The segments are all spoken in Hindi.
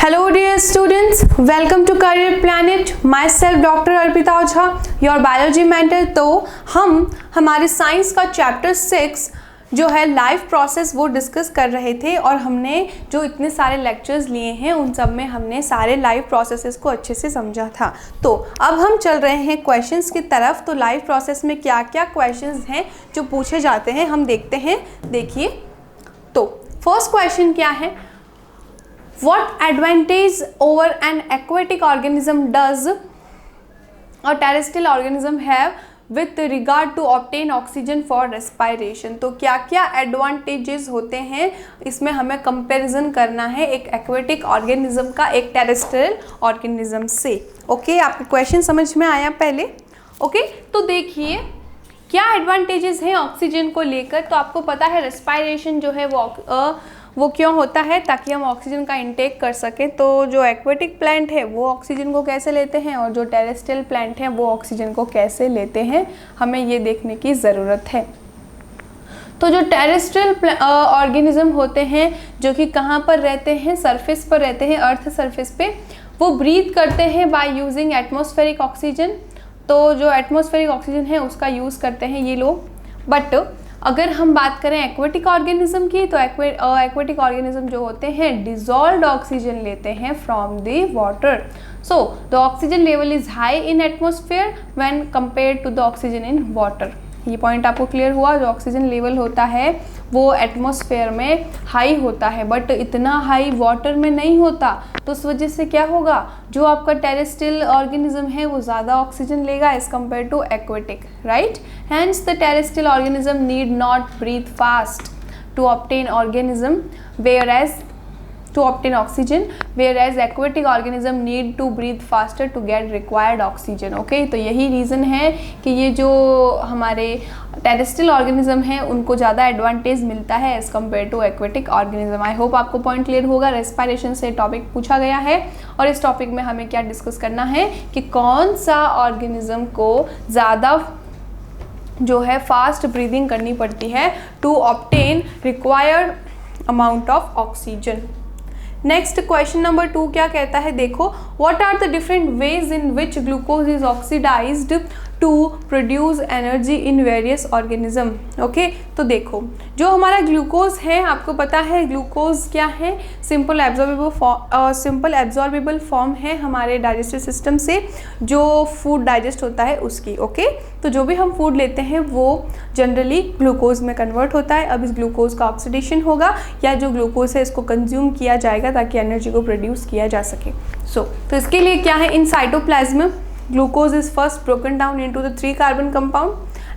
Hello dear students, welcome to Career Planet. Myself Dr. Arpita Ojha, your biology mentor। तो हम हमारे साइंस का चैप्टर 6 जो है लाइफ प्रोसेस वो डिस्कस कर रहे थे और हमने जो इतने सारे लेक्चर्स लिए हैं उन सब में हमने सारे लाइफ प्रोसेसेस को अच्छे से समझा था। तो अब हम चल रहे हैं क्वेश्चंस की तरफ। तो लाइफ प्रोसेस में क्या क्या क्वेश्चंस हैं जो पूछे जाते हैं हम देखते हैं। देखिए, तो फर्स्ट क्वेश्चन क्या है, What advantage over an aquatic organism does a terrestrial organism have with regard to obtain oxygen for respiration? तो क्या क्या एडवांटेजेस होते हैं, इसमें हमें कंपैरिजन करना है एक एक्वेटिक ऑर्गेनिज्म का एक टेरेस्ट्रियल ऑर्गेनिज्म से। ओके, आपको क्वेश्चन समझ में आया पहले? ओके, तो देखिए क्या एडवांटेजेस हैं ऑक्सीजन को लेकर। तो आपको पता है रेस्पायरेशन जो है वो क्यों होता है, ताकि हम ऑक्सीजन का इंटेक कर सकें। तो जो एक्वेटिक प्लांट है वो ऑक्सीजन को कैसे लेते हैं और जो टेरेस्ट्रियल प्लांट हैं वो ऑक्सीजन को कैसे लेते हैं, हमें ये देखने की ज़रूरत है। तो जो टेरेस्ट्रियल ऑर्गेनिज्म होते हैं जो कि कहाँ पर रहते हैं, सरफेस पर रहते हैं, अर्थ सरफेस पे, वो ब्रीथ करते हैं बाय यूजिंग एटमॉस्फेरिक ऑक्सीजन। तो जो एटमॉस्फेरिक ऑक्सीजन है उसका यूज़ करते हैं ये लोग। बट अगर हम बात करें एक्वेटिक ऑर्गेनिज्म की, तो एक्वेटिक ऑर्गेनिज्म जो होते हैं डिजॉल्व्ड ऑक्सीजन लेते हैं from the water. So the oxygen level is high in atmosphere when compared to the oxygen in water. ये पॉइंट आपको क्लियर हुआ। जो ऑक्सीजन लेवल होता है वो एटमॉस्फेयर में हाई होता है, बट इतना हाई वाटर में नहीं होता। तो उस वजह से क्या होगा, जो आपका टेरेस्ट्रियल ऑर्गेनिज्म है वो ज़्यादा ऑक्सीजन लेगा as compare to aquatic, right. Hence the terrestrial organism need not breathe fast to obtain oxygen, whereas aquatic organism need to breathe faster to get required oxygen। Okay, तो यही रीज़न है कि ये जो हमारे टेरेस्ट्रियल ऑर्गेनिज्म हैं उनको ज़्यादा एडवांटेज मिलता है as compare to aquatic organism. I hope आपको पॉइंट क्लियर होगा। रेस्पायरेशन से टॉपिक पूछा गया है और इस टॉपिक में हमें क्या डिस्कस करना है कि कौन सा ऑर्गेनिज्म को ज़्यादा जो है फास्ट ब्रीदिंग करनी पड़ती है to obtain required amount of oxygen. Next question number 2 क्या कहता है, देखो, what are the different ways in which glucose is oxidised to produce energy in various organism. Okay, तो देखो जो हमारा ग्लूकोज है, आपको पता है ग्लूकोज क्या है, सिंपल एब्जॉर्बेबल फॉर्म है हमारे डाइजेस्टिव सिस्टम से जो फूड डाइजेस्ट होता है उसकी। ओके, तो जो भी हम फूड लेते हैं वो जनरली ग्लूकोज में कन्वर्ट होता है। अब इस ग्लूकोज का ऑक्सीडेशन होगा या जो ग्लूकोज है इसको कंज्यूम किया जाएगा ताकि एनर्जी को प्रोड्यूस किया जा सके। तो इसके लिए क्या है, in cytoplasm glucose is first broken down into the 3 carbon compound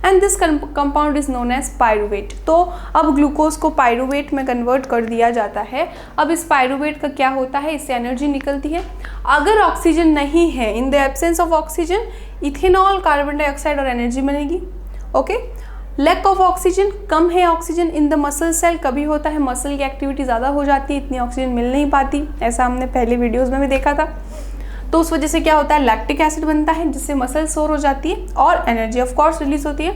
and this compound is known as pyruvate। तो अब ग्लूकोज को पायरुवेट में कन्वर्ट कर दिया जाता है। अब इस पायरुवेट का क्या होता है, इससे एनर्जी निकलती है। अगर ऑक्सीजन नहीं है, in the absence of oxygen, ethanol, carbon dioxide और एनर्जी बनेगी। ओके, लैक ऑफ ऑक्सीजन, कम है oxygen in the muscle cell, कभी होता है मसल की एक्टिविटी ज़्यादा हो जाती है, इतनी ऑक्सीजन मिल नहीं पाती, ऐसा हमने पहले वीडियोज़ में भी देखा था। तो उस वजह से क्या होता है, लैक्टिक एसिड बनता है जिससे मसल सोर हो जाती है और एनर्जी ऑफ कोर्स रिलीज होती है।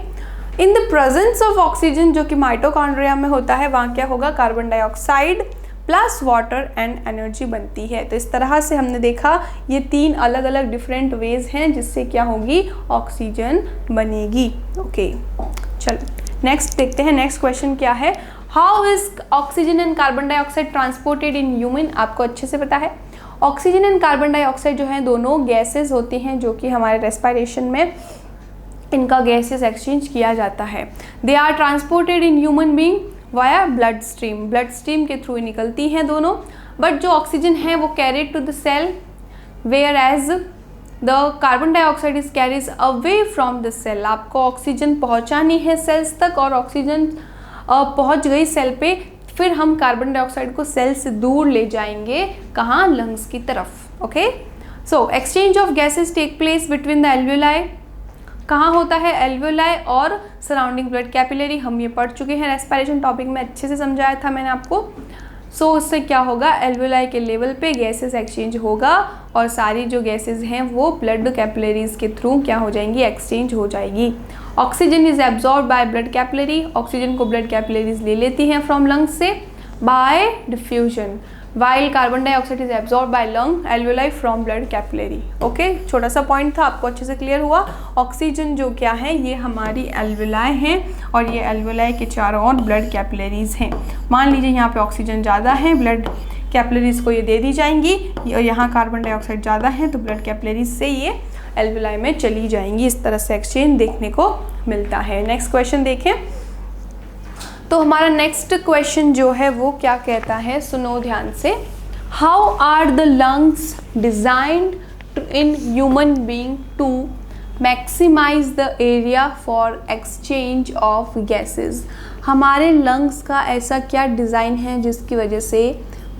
In the presence of oxygen जो कि माइटोकॉन्ड्रिया में होता है, वहाँ क्या होगा, carbon dioxide plus water and energy बनती है। तो इस तरह से हमने देखा ये 3 अलग अलग डिफरेंट वेज हैं जिससे क्या होगी, ऑक्सीजन बनेगी। ओके, चलो नेक्स्ट देखते हैं। नेक्स्ट क्वेश्चन क्या है, how is oxygen and carbon dioxide transported in human. आपको अच्छे से पता है ऑक्सीजन एंड कार्बन डाइऑक्साइड जो है दोनों गैसेस होती हैं जो कि हमारे रेस्पायरेशन में इनका गैसेस एक्सचेंज किया जाता है। They are transported in human being via blood stream के थ्रू निकलती हैं दोनों। बट जो ऑक्सीजन है वो carried to the cell, whereas the carbon dioxide is carries away from the cell. आपको ऑक्सीजन पहुँचानी है सेल्स तक और ऑक्सीजन पहुँच गई सेल पे, फिर हम कार्बन डाइऑक्साइड को सेल से दूर ले जाएंगे, कहाँ, लंग्स की तरफ। Okay, so exchange of gases take place between the alveoli, कहाँ होता है, एल्वियोलाई और सराउंडिंग ब्लड कैपिलरी। हम ये पढ़ चुके हैं रेस्पिरेशन टॉपिक में, अच्छे से समझाया था मैंने आपको। सो उससे क्या होगा, एल्वियोलाई के लेवल पे गैसेस एक्सचेंज होगा और सारी जो गैसेस हैं वो ब्लड कैपिलरीज के थ्रू क्या हो जाएंगी, एक्सचेंज हो जाएगी। Oxygen is absorb by blood capillary, oxygen को ब्लड कैपिलरीज ले लेती हैं फ्रॉम लंग्स से bye diffusion. while carbon dioxide is absorbed by lung alveoli from blood capillary। Okay, छोटा सा पॉइंट था, आपको अच्छे से क्लियर हुआ। ऑक्सीजन जो क्या है, ये हमारी एल्वेलाई हैं और ये एल्वेलाई के चारों ओर ब्लड कैपिलरीज हैं। मान लीजिए यहाँ पे ऑक्सीजन ज़्यादा है, ब्लड कैपिलरीज को ये दे दी जाएंगी, और यहाँ कार्बन डाइऑक्साइड ज़्यादा है तो ब्लड कैपिलरीज से ये एल्वेलाई में चली जाएंगी। इस तरह से एक्सचेंज देखने को मिलता है। नेक्स्ट क्वेश्चन देखें। तो हमारा नेक्स्ट क्वेश्चन जो है वो क्या कहता है, सुनो ध्यान से। How are the lungs designed in human being to maximise the area for exchange of gases. हमारे लंग्स का ऐसा क्या डिज़ाइन है जिसकी वजह से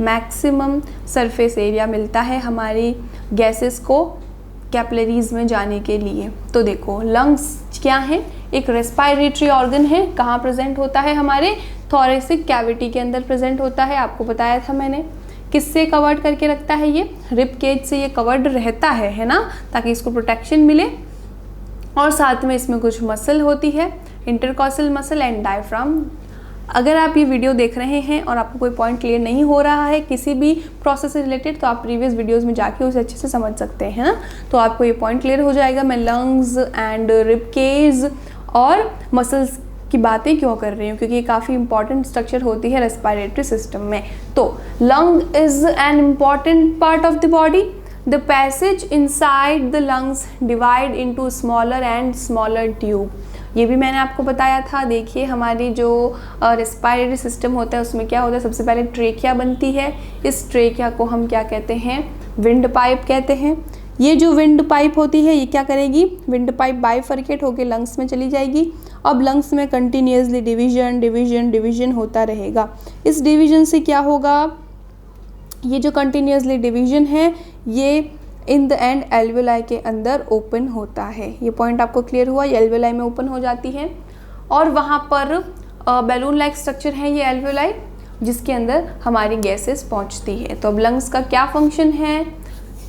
मैक्सिमम सरफेस एरिया मिलता है हमारी गैसेस को कैपिलरीज में जाने के लिए। तो देखो, लंग्स क्या है, एक रेस्पिरेटरी ऑर्गन है। कहाँ प्रेजेंट होता है, हमारे थोरेसिक कैविटी के अंदर प्रेजेंट होता है। आपको बताया था मैंने। किससे कवर्ड करके रखता है, ये रिब केज से ये कवर्ड रहता है ना, ताकि इसको प्रोटेक्शन मिले। और साथ में इसमें कुछ मसल होती है, इंटरकॉसल मसल एंड डायफ्राम। अगर आप ये वीडियो देख रहे हैं और आपको कोई पॉइंट क्लियर नहीं हो रहा है किसी भी प्रोसेस से रिलेटेड, तो आप प्रीवियस वीडियोस में जाके उसे अच्छे से समझ सकते हैं ना, तो आपको ये पॉइंट क्लियर हो जाएगा। मैं लंग्स एंड रिब केज और मसल्स की बातें क्यों कर रही हूँ, क्योंकि ये काफ़ी इंपॉर्टेंट स्ट्रक्चर होती है रेस्पिरेटरी सिस्टम में। तो lung is an important part of the body. The passage inside the lungs divide into smaller and smaller tube. ये भी मैंने आपको बताया था। देखिए, हमारी जो रेस्पिरेटरी सिस्टम होता है उसमें क्या होता है, सबसे पहले ट्रेकिया बनती है। इस ट्रेकिया को हम क्या कहते हैं, विंड पाइप कहते हैं। ये जो विंड पाइप होती है ये क्या करेगी, विंड पाइप बाइफरकेट होकर लंग्स में चली जाएगी। अब लंग्स में कंटिन्यूसली डिवीजन डिवीजन डिवीजन होता रहेगा। इस डिवीजन से क्या होगा, ये जो कंटिन्यूसली डिवीजन है ये इन द एंड एल्वेलाई के अंदर ओपन होता है। ये पॉइंट आपको क्लियर हुआ, ये एल्वेलाई में ओपन हो जाती है और वहाँ पर बैलून लाइक स्ट्रक्चर है ये एल्वेलाई, जिसके अंदर हमारी गैसेस पहुँचती है। तो अब लंग्स का क्या फंक्शन है,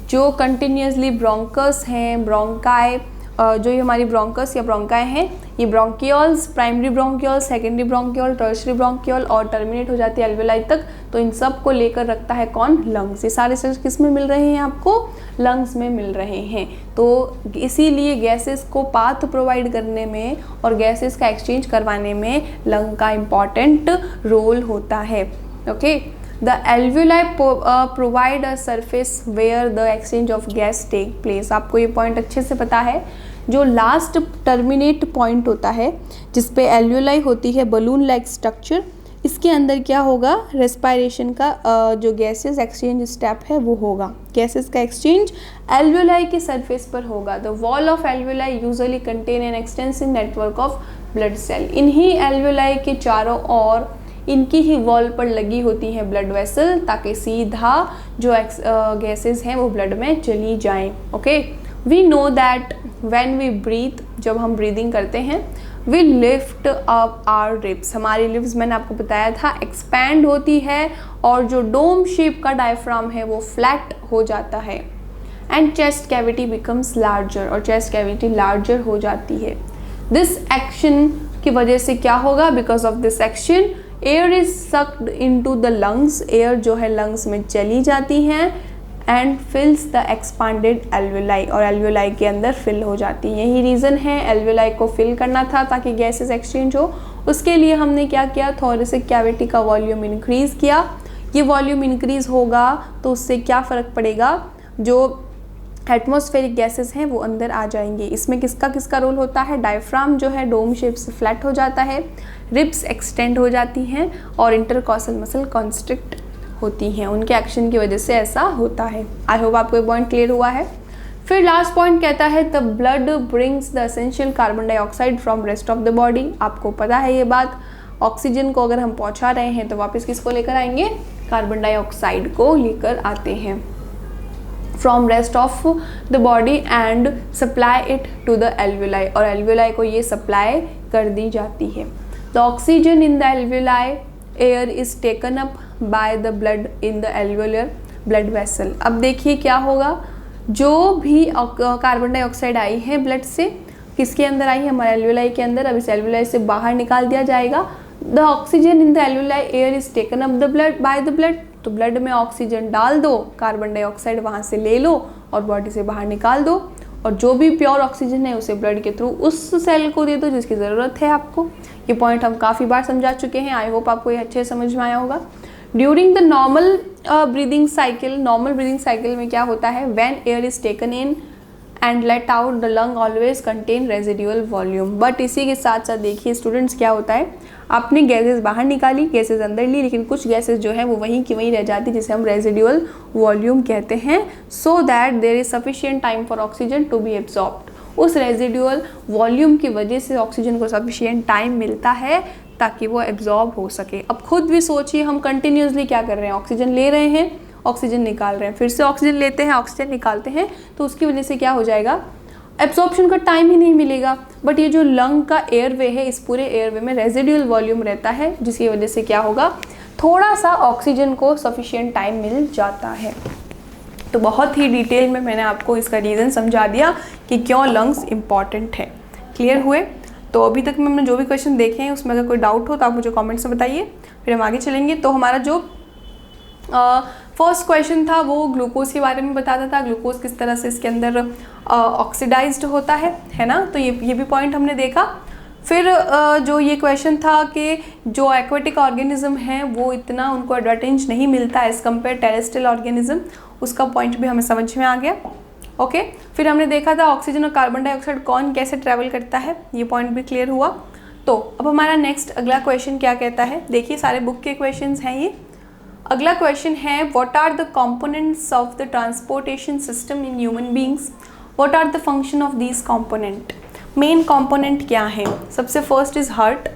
जो कंटिन्यूसली ब्रोंकस हैं, ब्रोंकाई, जो ये हमारी ब्रोंकस या ब्रोंकाई हैं, ये bronchioles, primary bronchiole, secondary bronchiole, tertiary bronchiole और टर्मिनेट हो जाती है एल्वेलाई तक। तो इन सब को लेकर रखता है कौन, लंग्स। ये सारे स्ट्रक्चर किस में मिल रहे हैं, आपको लंग्स में मिल रहे हैं। तो इसीलिए गैसेस को पाथ प्रोवाइड करने में और गैसेस का एक्सचेंज करवाने में लंग का इम्पॉर्टेंट रोल होता है। Okay, the alveoli provide a surface where the exchange of gas take place. आपको ये पॉइंट अच्छे से पता है। जो लास्ट टर्मिनेट पॉइंट होता है जिसपे एल्वेलाई होती है बलून लाइक स्ट्रक्चर, इसके अंदर क्या होगा, रेस्पिरेशन का जो गैसेस एक्सचेंज स्टेप है वो होगा। गैसेस का एक्सचेंज एल्वेलाई के सरफेस पर होगा। The wall of alveoli usually contain an extensive network of blood cell. इन्हीं एल्वेलाई के चारों ओर इनकी ही वॉल पर लगी होती हैं ब्लड वेसल, ताकि सीधा जो गैसेस हैं वो ब्लड में चली जाएं। Okay, we know that when we breathe, जब हम ब्रीदिंग करते हैं, we lift up our ribs. हमारी लिप्स, मैंने आपको बताया था, एक्सपैंड होती है और जो डोम शेप का डायफ्राम है वो फ्लैट हो जाता है। And chest cavity becomes larger, और चेस्ट कैविटी लार्जर हो जाती है। दिस एक्शन की वजह से क्या होगा, because of this action air is sucked into the lungs. Air जो है लंग्स में चली जाती हैं एंड फिल्स द एक्सपांडेड एल्वेलाई, और एल्वेलाई के अंदर फिल हो जाती है। यही रीज़न है, एल्वेलाई को फिल करना था ताकि गैसेस एक्सचेंज हो। उसके लिए हमने क्या किया, थोरेसिक कैविटी का वॉल्यूम इंक्रीज़ किया। ये वॉल्यूम इंक्रीज़ होगा तो उससे क्या फ़र्क पड़ेगा, जो एटमॉस्फेरिक गैसेस हैं वो अंदर आ जाएंगे। इसमें किसका किसका रोल होता है, डायफ्राम जो है डोम शेप से फ्लैट हो जाता है, रिब्स एक्सटेंड हो जाती हैं और इंटरकॉसल मसल कॉन्स्ट्रिक्ट होती हैं। उनके एक्शन की वजह से ऐसा होता है। आई होप आपको ये पॉइंट क्लियर हुआ है। फिर लास्ट पॉइंट कहता है the blood brings the essential carbon dioxide from rest of the body. आपको पता है ये बात, ऑक्सीजन को अगर हम पहुंचा रहे हैं तो वापस किसको लेकर आएंगे, कार्बन डाइऑक्साइड को लेकर आते हैं from rest of the body and supply it to the alveoli, और एल्वेलाई को ये सप्लाई कर दी जाती है। The oxygen in the alveoli air is taken up by the blood in the alveolar blood vessel. अब देखिए क्या होगा, जो भी कार्बन डाइऑक्साइड आई है ब्लड से, किसके अंदर आई है, हमारे एल्वेलाई के अंदर। अब इस एल्वेलाई से बाहर निकाल दिया जाएगा। The oxygen in the alveoli air is taken up the blood bye the blood, तो ब्लड में ऑक्सीजन डाल दो, कार्बन डाइऑक्साइड वहाँ से ले लो और बॉडी से बाहर निकाल दो, और जो भी प्योर ऑक्सीजन है उसे ब्लड के थ्रू उस सेल को दे दो जिसकी ज़रूरत है आपको। ये पॉइंट हम काफ़ी बार समझा चुके हैं, आई होप आपको ये अच्छे से समझ में आया होगा। During the normal breathing cycle में क्या होता है, when air is taken in and let out the lung always contain residual volume. But इसी के साथ साथ देखिए स्टूडेंट्स, क्या होता है, आपने गैसेस बाहर निकाली, गैसेस अंदर ली, लेकिन कुछ गैसेस जो है वो वहीं की वहीं रह जाती, जिसे हम रेजिडुअल वॉल्यूम कहते हैं, so that there is sufficient time for oxygen to be absorbed. उस रेजिडुअल वॉल्यूम की वजह से ऑक्सीजन को सफिशिएंट टाइम मिलता है ताकि वो एब्जॉर्ब हो सके। अब खुद भी सोचिए, हम कंटिन्यूसली क्या कर रहे हैं, ऑक्सीजन ले रहे हैं, ऑक्सीजन निकाल रहे हैं, फिर से ऑक्सीजन लेते हैं, ऑक्सीजन निकालते हैं, तो उसकी वजह से क्या हो जाएगा, एब्जॉर्प्शन का टाइम ही नहीं मिलेगा। बट ये जो लंग का एयरवे है, इस पूरे एयरवे में रेजिडुअल वॉल्यूम रहता है, जिसकी वजह से क्या होगा, थोड़ा सा ऑक्सीजन को सफिशिएंट टाइम मिल जाता है। तो बहुत ही डिटेल में मैंने आपको इसका रीज़न समझा दिया कि क्यों लंग्स इम्पॉर्टेंट है। क्लियर हुए? तो अभी तक मैंने जो भी क्वेश्चन देखे हैं उसमें अगर कोई डाउट हो तो आप मुझे कमेंट्स में बताइए, फिर हम आगे चलेंगे। तो हमारा जो फर्स्ट क्वेश्चन था वो ग्लूकोज के बारे में बताता था, ग्लूकोज किस तरह से इसके अंदर ऑक्सीडाइज्ड होता है ना, तो ये भी पॉइंट हमने देखा। फिर जो ये क्वेश्चन था कि जो एक्वेटिक ऑर्गेनिज्म हैं वो इतना उनको एडवांटेज नहीं मिलता एज़ कम्पेयर टेरेस्ट्रियल ऑर्गेनिज्म, उसका पॉइंट भी हमें समझ में आ गया। ओके, फिर हमने देखा था ऑक्सीजन और कार्बन डाइऑक्साइड कौन कैसे ट्रैवल करता है, ये पॉइंट भी क्लियर हुआ। तो अब हमारा नेक्स्ट अगला क्वेश्चन क्या कहता है, देखिए सारे बुक के क्वेश्चंस हैं ये। अगला क्वेश्चन है, what are the components of the transportation system in human beings, what are the function of these component. Main component क्या है, सबसे first is heart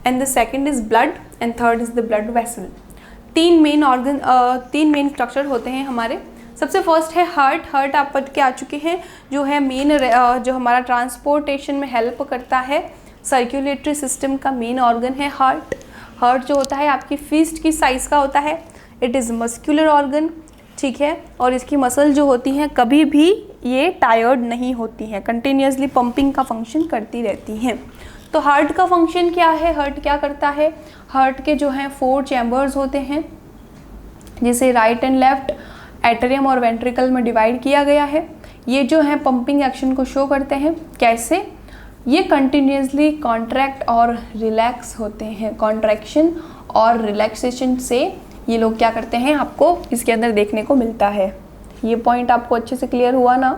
and the second is blood and third is the blood vessel. तीन मेन स्ट्रक्चर होते हैं हमारे। सबसे फर्स्ट है हार्ट। हार्ट आप पढ़ के आ चुके हैं, जो है मेन जो हमारा ट्रांसपोर्टेशन में हेल्प करता है, सर्कुलेटरी सिस्टम का मेन ऑर्गन है हार्ट। हार्ट जो होता है आपकी फिस्ट की साइज़ का होता है, इट इज़ मस्कुलर ऑर्गन, ठीक है, और इसकी मसल जो होती हैं कभी भी ये टायर्ड नहीं होती हैं, कंटिन्यूसली पंपिंग का फंक्शन करती रहती हैं। तो हार्ट का फंक्शन क्या है, हार्ट क्या करता है, हार्ट के जो हैं 4 चैम्बर्स होते हैं, जिसे राइट एंड लेफ्ट एट्रियम और वेंट्रिकल में डिवाइड किया गया है। ये जो है पंपिंग एक्शन को शो करते हैं। कैसे, ये कंटिन्यूसली कॉन्ट्रैक्ट और रिलैक्स होते हैं, कॉन्ट्रैक्शन और रिलैक्सेशन से ये लोग क्या करते हैं आपको इसके अंदर देखने को मिलता है। ये पॉइंट आपको अच्छे से क्लियर हुआ ना।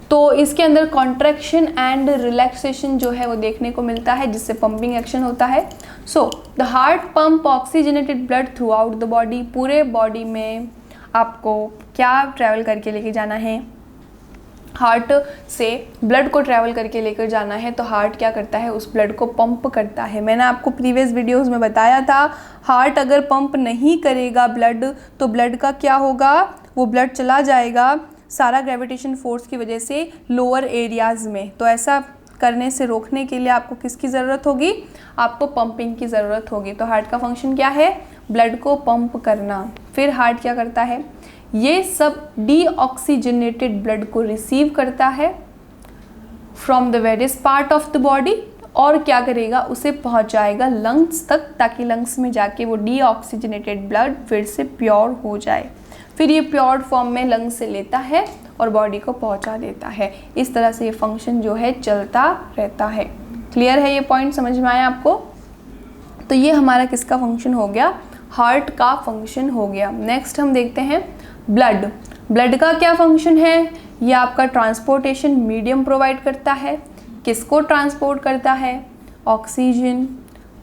तो इसके अंदर कॉन्ट्रैक्शन एंड रिलैक्सेशन जो है वो देखने को मिलता है, जिससे पंपिंग एक्शन होता है। So the heart pump oxygenated blood through out the body. पूरे बॉडी में आपको क्या ट्रैवल करके लेके जाना है, हार्ट से ब्लड को ट्रैवल करके लेकर जाना है। तो हार्ट क्या करता है, उस ब्लड को पंप करता है। मैंने आपको प्रीवियस वीडियोस में बताया था, हार्ट अगर पंप नहीं करेगा ब्लड, तो ब्लड का क्या होगा, वो ब्लड चला जाएगा सारा ग्रेविटेशन फोर्स की वजह से लोअर एरियाज़ में। तो ऐसा करने से रोकने के लिए आपको किसकी ज़रूरत होगी, आपको पंपिंग की ज़रूरत होगी। तो हार्ट का फंक्शन क्या है, ब्लड को पंप करना। फिर हार्ट क्या करता है, ये सब डीऑक्सीजनेटेड ब्लड को रिसीव करता है from the various part of the body, और क्या करेगा, उसे पहुंचाएगा लंग्स तक, ताकि लंग्स में जाके वो डीऑक्सीजनेटेड ब्लड फिर से प्योर हो जाए। फिर ये प्योर फॉर्म में लंग्स से लेता है और बॉडी को पहुंचा देता है। इस तरह से ये फंक्शन जो है चलता रहता है। क्लियर है, ये पॉइंट समझ में आया आपको। तो ये हमारा किसका फंक्शन हो गया, हार्ट का फंक्शन हो गया। नेक्स्ट हम देखते हैं ब्लड। ब्लड का क्या फंक्शन है, ये आपका ट्रांसपोर्टेशन मीडियम प्रोवाइड करता है। किसको ट्रांसपोर्ट करता है, oxygen,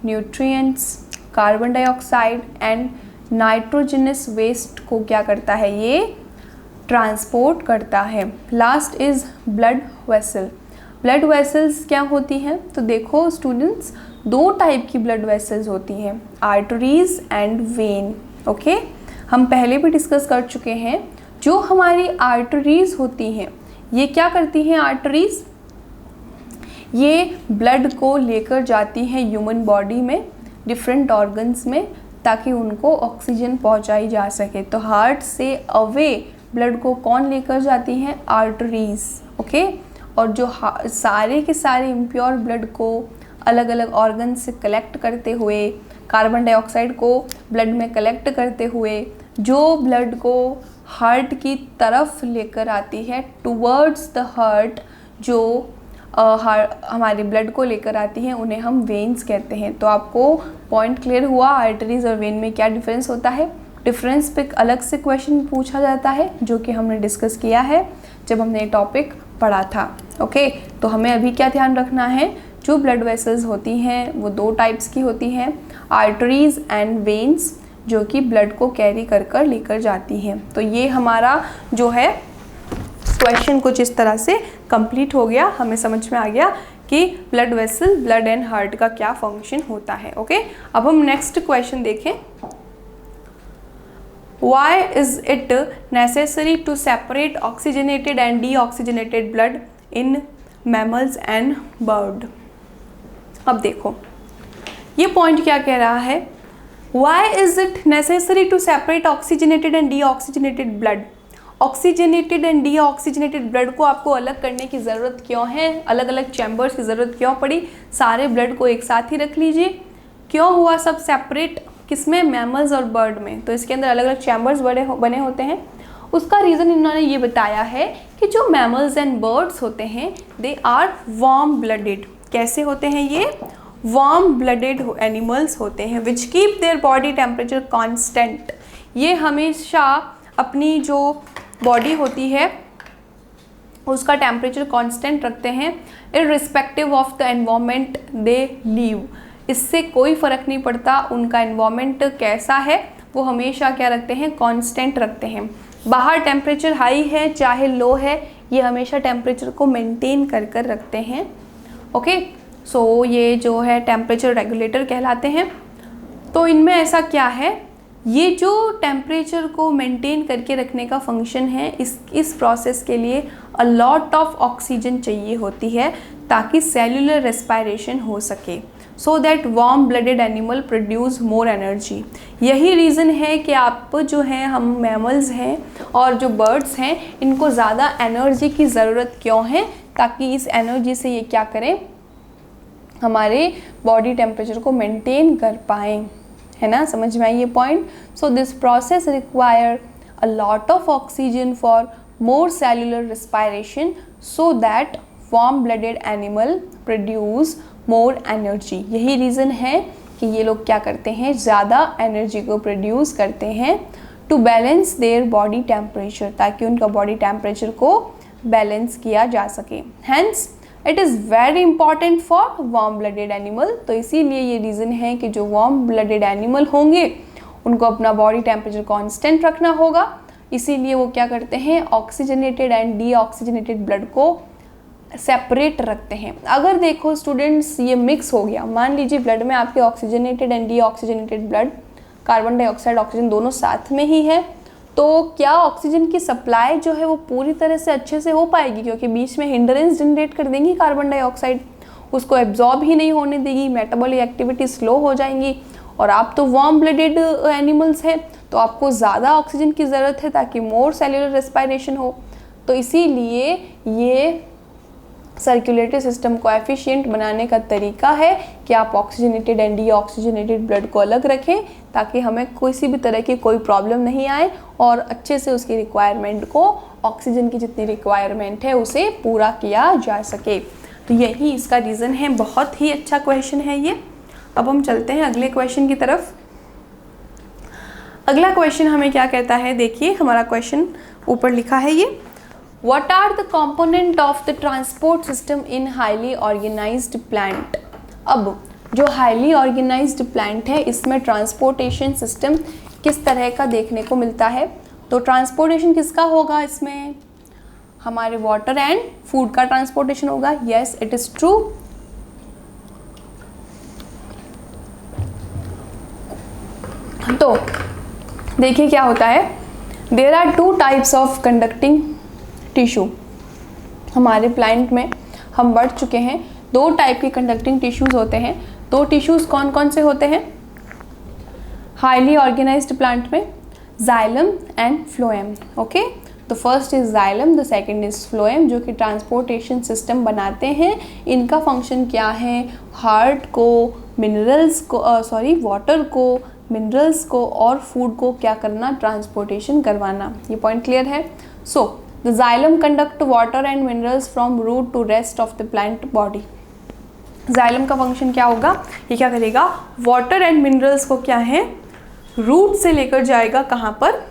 nutrients, carbon dioxide and nitrogenous waste को क्या करता है, ये ट्रांसपोर्ट करता है। Last is blood vessel. Blood vessels क्या होती हैं, तो देखो स्टूडेंट्स, 2 टाइप की ब्लड वेसल्स होती हैं, आर्टरीज एंड वेन। ओके, हम पहले भी डिस्कस कर चुके हैं। जो हमारी आर्टरीज होती हैं, ये क्या करती हैं, आर्टरीज ये ब्लड को लेकर जाती हैं ह्यूमन बॉडी में डिफरेंट ऑर्गन्स में, ताकि उनको ऑक्सीजन पहुंचाई जा सके। तो हार्ट से अवे ब्लड को कौन लेकर जाती हैं, आर्टरीज। ओके, और जो सारे के सारे इम्प्योर ब्लड को अलग अलग ऑर्गन से कलेक्ट करते हुए कार्बन डाइऑक्साइड को ब्लड में कलेक्ट करते हुए जो ब्लड को हार्ट की तरफ लेकर आती है, टुवर्ड्स द हार्ट, जो हमारे ब्लड को लेकर आती हैं, उन्हें हम वेन्स कहते हैं। तो आपको पॉइंट क्लियर हुआ आर्टरीज और वेन में क्या डिफरेंस होता है। डिफरेंस पे अलग से क्वेश्चन पूछा जाता है जो कि हमने डिस्कस किया है जब हमने ये टॉपिक पढ़ा था। ओके, तो हमें अभी क्या ध्यान रखना है, जो ब्लड वेसल्स होती हैं वो दो टाइप्स की होती हैं, आर्टरीज एंड वेन्स, जो कि ब्लड को कैरी कर कर लेकर जाती हैं। तो ये हमारा जो है क्वेश्चन कुछ इस तरह से कंप्लीट हो गया, हमें समझ में आ गया कि blood vessel, blood and heart का क्या फंक्शन होता है। ओके, अब हम नेक्स्ट क्वेश्चन देखें। Why is it necessary to separate oxygenated and deoxygenated blood in mammals and bird? अब देखो ये पॉइंट क्या कह रहा है, Why is it necessary to separate oxygenated and deoxygenated blood? Oxygenated and deoxygenated blood को आपको अलग करने की ज़रूरत क्यों है, अलग अलग चैम्बर्स की ज़रूरत क्यों पड़ी, सारे ब्लड को एक साथ ही रख लीजिए। क्यों हुआ सब सेपरेट, किसमें, मैमल्स और बर्ड में, तो इसके अंदर अलग अलग चैम्बर्स बने होते हैं। उसका रीज़न इन्होंने ये बताया है कि जो मैमल्स एंड बर्ड्स होते हैं दे आर वार्म ब्लडेड। कैसे होते हैं ये, वार्म ब्लडेड एनिमल्स होते हैं which keep their body temperature constant. ये हमेशा अपनी जो बॉडी होती है उसका टेम्परेचर कांस्टेंट रखते हैं irrespective of the environment they leave. इससे कोई फ़र्क नहीं पड़ता उनका एनवायरनमेंट कैसा है, वो हमेशा क्या रखते हैं, कांस्टेंट रखते हैं। बाहर टेम्परेचर हाई है चाहे लो है, ये हमेशा टेम्परेचर को मेंटेन कर कर रखते हैं। ओके, सो ये जो है टेम्परेचर रेगुलेटर कहलाते हैं। तो इनमें ऐसा क्या है, ये जो टेम्परेचर को मेंटेन करके रखने का फंक्शन है, इस प्रोसेस के लिए अ लॉट ऑफ ऑक्सीजन चाहिए होती है ताकि सेल्यूलर रेस्पायरेशन हो सके, so that warm blooded animal produce more energy. यही रीज़न है कि आप जो हैं, हम मैमल्स हैं और जो बर्ड्स हैं, इनको ज़्यादा एनर्जी की ज़रूरत क्यों है, ताकि इस एनर्जी से ये क्या करें, हमारे बॉडी टेम्परेचर को मेंटेन कर पाएँ, है ना, समझ में आई ये point. So this process require a lot of oxygen for more cellular respiration so that warm blooded animal produce more energy. यही रीज़न है कि ये लोग क्या करते हैं, ज़्यादा एनर्जी को प्रोड्यूस करते हैं to balance their body temperature, ताकि उनका बॉडी टेम्परेचर को बैलेंस किया जा सके। Hence it is very important for warm blooded animal. तो इसीलिए ये रीज़न है कि जो वार्म ब्लडेड एनिमल होंगे उनको अपना बॉडी टेम्परेचर कांस्टेंट रखना होगा, इसीलिए वो क्या करते हैं, ऑक्सीजनेटेड एंड डीऑक्सीजनेटेड ब्लड को सेपरेट रखते हैं। अगर देखो स्टूडेंट्स ये मिक्स हो गया, मान लीजिए ब्लड में आपके oxygenated and deoxygenated blood, carbon dioxide oxygen दोनों साथ में ही है, तो क्या ऑक्सीजन की सप्लाई जो है वो पूरी तरह से अच्छे से हो पाएगी, क्योंकि बीच में हिंड्रेंस जनरेट कर देंगी कार्बन डाइऑक्साइड, उसको एब्जॉर्ब ही नहीं होने देगी, मेटाबॉलिक एक्टिविटी स्लो हो जाएंगी। और आप तो वार्म ब्लडेड एनिमल्स हैं, तो आपको ज़्यादा ऑक्सीजन की ज़रूरत है ताकि मोर सेल्यूलर रेस्पायरेशन हो। तो इसीलिए ये सर्कुलेटरी सिस्टम को एफिशिएंट बनाने का तरीका है कि आप ऑक्सीजनेटेड एंड डीऑक्सीजनेटेड ब्लड को अलग रखें, ताकि हमें किसी भी तरह की कोई प्रॉब्लम नहीं आए और अच्छे से उसकी रिक्वायरमेंट को, ऑक्सीजन की जितनी रिक्वायरमेंट है उसे पूरा किया जा सके। तो यही इसका रीज़न है। बहुत ही अच्छा क्वेश्चन है ये। अब हम चलते हैं अगले क्वेश्चन की तरफ। अगला क्वेश्चन हमें क्या कहता है, देखिए हमारा क्वेश्चन ऊपर लिखा है ये, What are the component of the transport system in highly organized plant? अब जो हाईली ऑर्गेनाइज्ड प्लांट है इसमें ट्रांसपोर्टेशन सिस्टम किस तरह का देखने को मिलता है। तो ट्रांसपोर्टेशन किसका होगा, इसमें हमारे वाटर एंड फूड का ट्रांसपोर्टेशन होगा। Yes, it is true. तो देखिए क्या होता है, there are two types of conducting tissue. हमारे प्लांट में हम बढ़ चुके हैं, दो टाइप के कंडक्टिंग टिश्यूज़ होते हैं। दो टिश्यूज़ कौन कौन से होते हैं हाईली ऑर्गेनाइज्ड प्लांट में, जाइलम एंड फ्लोएम। ओके, तो first is xylem, the second is phloem, जो कि ट्रांसपोर्टेशन सिस्टम बनाते हैं। इनका फंक्शन क्या है, हार्ट को, मिनरल्स को, वाटर को, मिनरल्स को और फूड को क्या करना, ट्रांसपोर्टेशन करवाना। ये पॉइंट क्लियर है। So the xylem conduct water and minerals from root to rest of the plant body. Xylem का फंक्शन क्या होगा, ये क्या करेगा, वाटर एंड मिनरल्स को क्या है, रूट से लेकर जाएगा कहाँ पर,